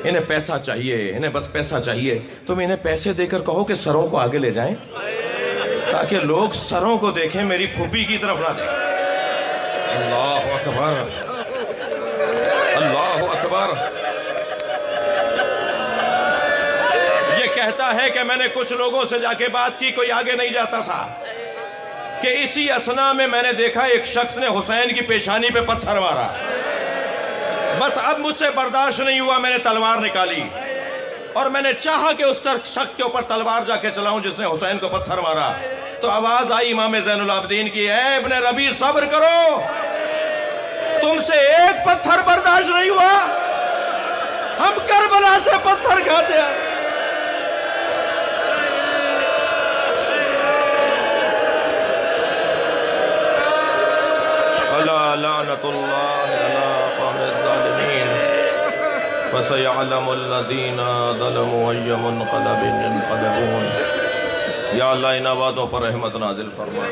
انہیں پیسہ چاہیے, انہیں بس پیسہ چاہیے. تم انہیں پیسے دے کر کہو کہ سروں کو آگے لے جائیں تاکہ لوگ سروں کو دیکھیں, میری پھوپھی کی طرف نہ دیکھیں. اللہ اکبر, اللہ اکبر. یہ کہتا ہے کہ میں نے کچھ لوگوں سے جا کے بات کی, کوئی آگے نہیں جاتا تھا, کہ اسی اثنا میں میں نے دیکھا ایک شخص نے حسین کی پیشانی پہ پتھر مارا. بس اب مجھ سے برداشت نہیں ہوا, میں نے تلوار نکالی اور میں نے چاہا کہ اس شخص کے اوپر تلوار جا کے چلاؤں جس نے حسین کو پتھر مارا. تو آواز آئی امام زین العابدین کی, اے ابن ربیع صبر کرو, تم سے ایک پتھر برداشت نہیں ہوا, ہم کربلا سے پتھر کھاتے ہیں. الا لعنت اللہ علی قوم الظالمین فسيعلم الذین ظلموا ای منقلب ينقلبون. یا اللہ ان آوازوں پر رحمت نازل فرما.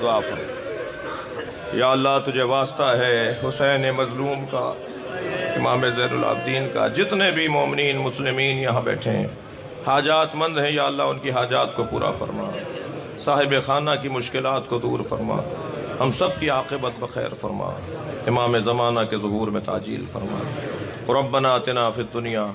دعا فرما. یا اللہ تجھے واسطہ ہے حسین مظلوم کا, امام زین العابدین کا, جتنے بھی مومنین مسلمین یہاں بیٹھے ہیں حاجات مند ہیں, یا اللہ ان کی حاجات کو پورا فرما, صاحب خانہ کی مشکلات کو دور فرما, ہم سب کی عاقبت بخیر فرما, امام زمانہ کے ظہور میں تعجیل فرما. ربنا آتنا فی الدنیا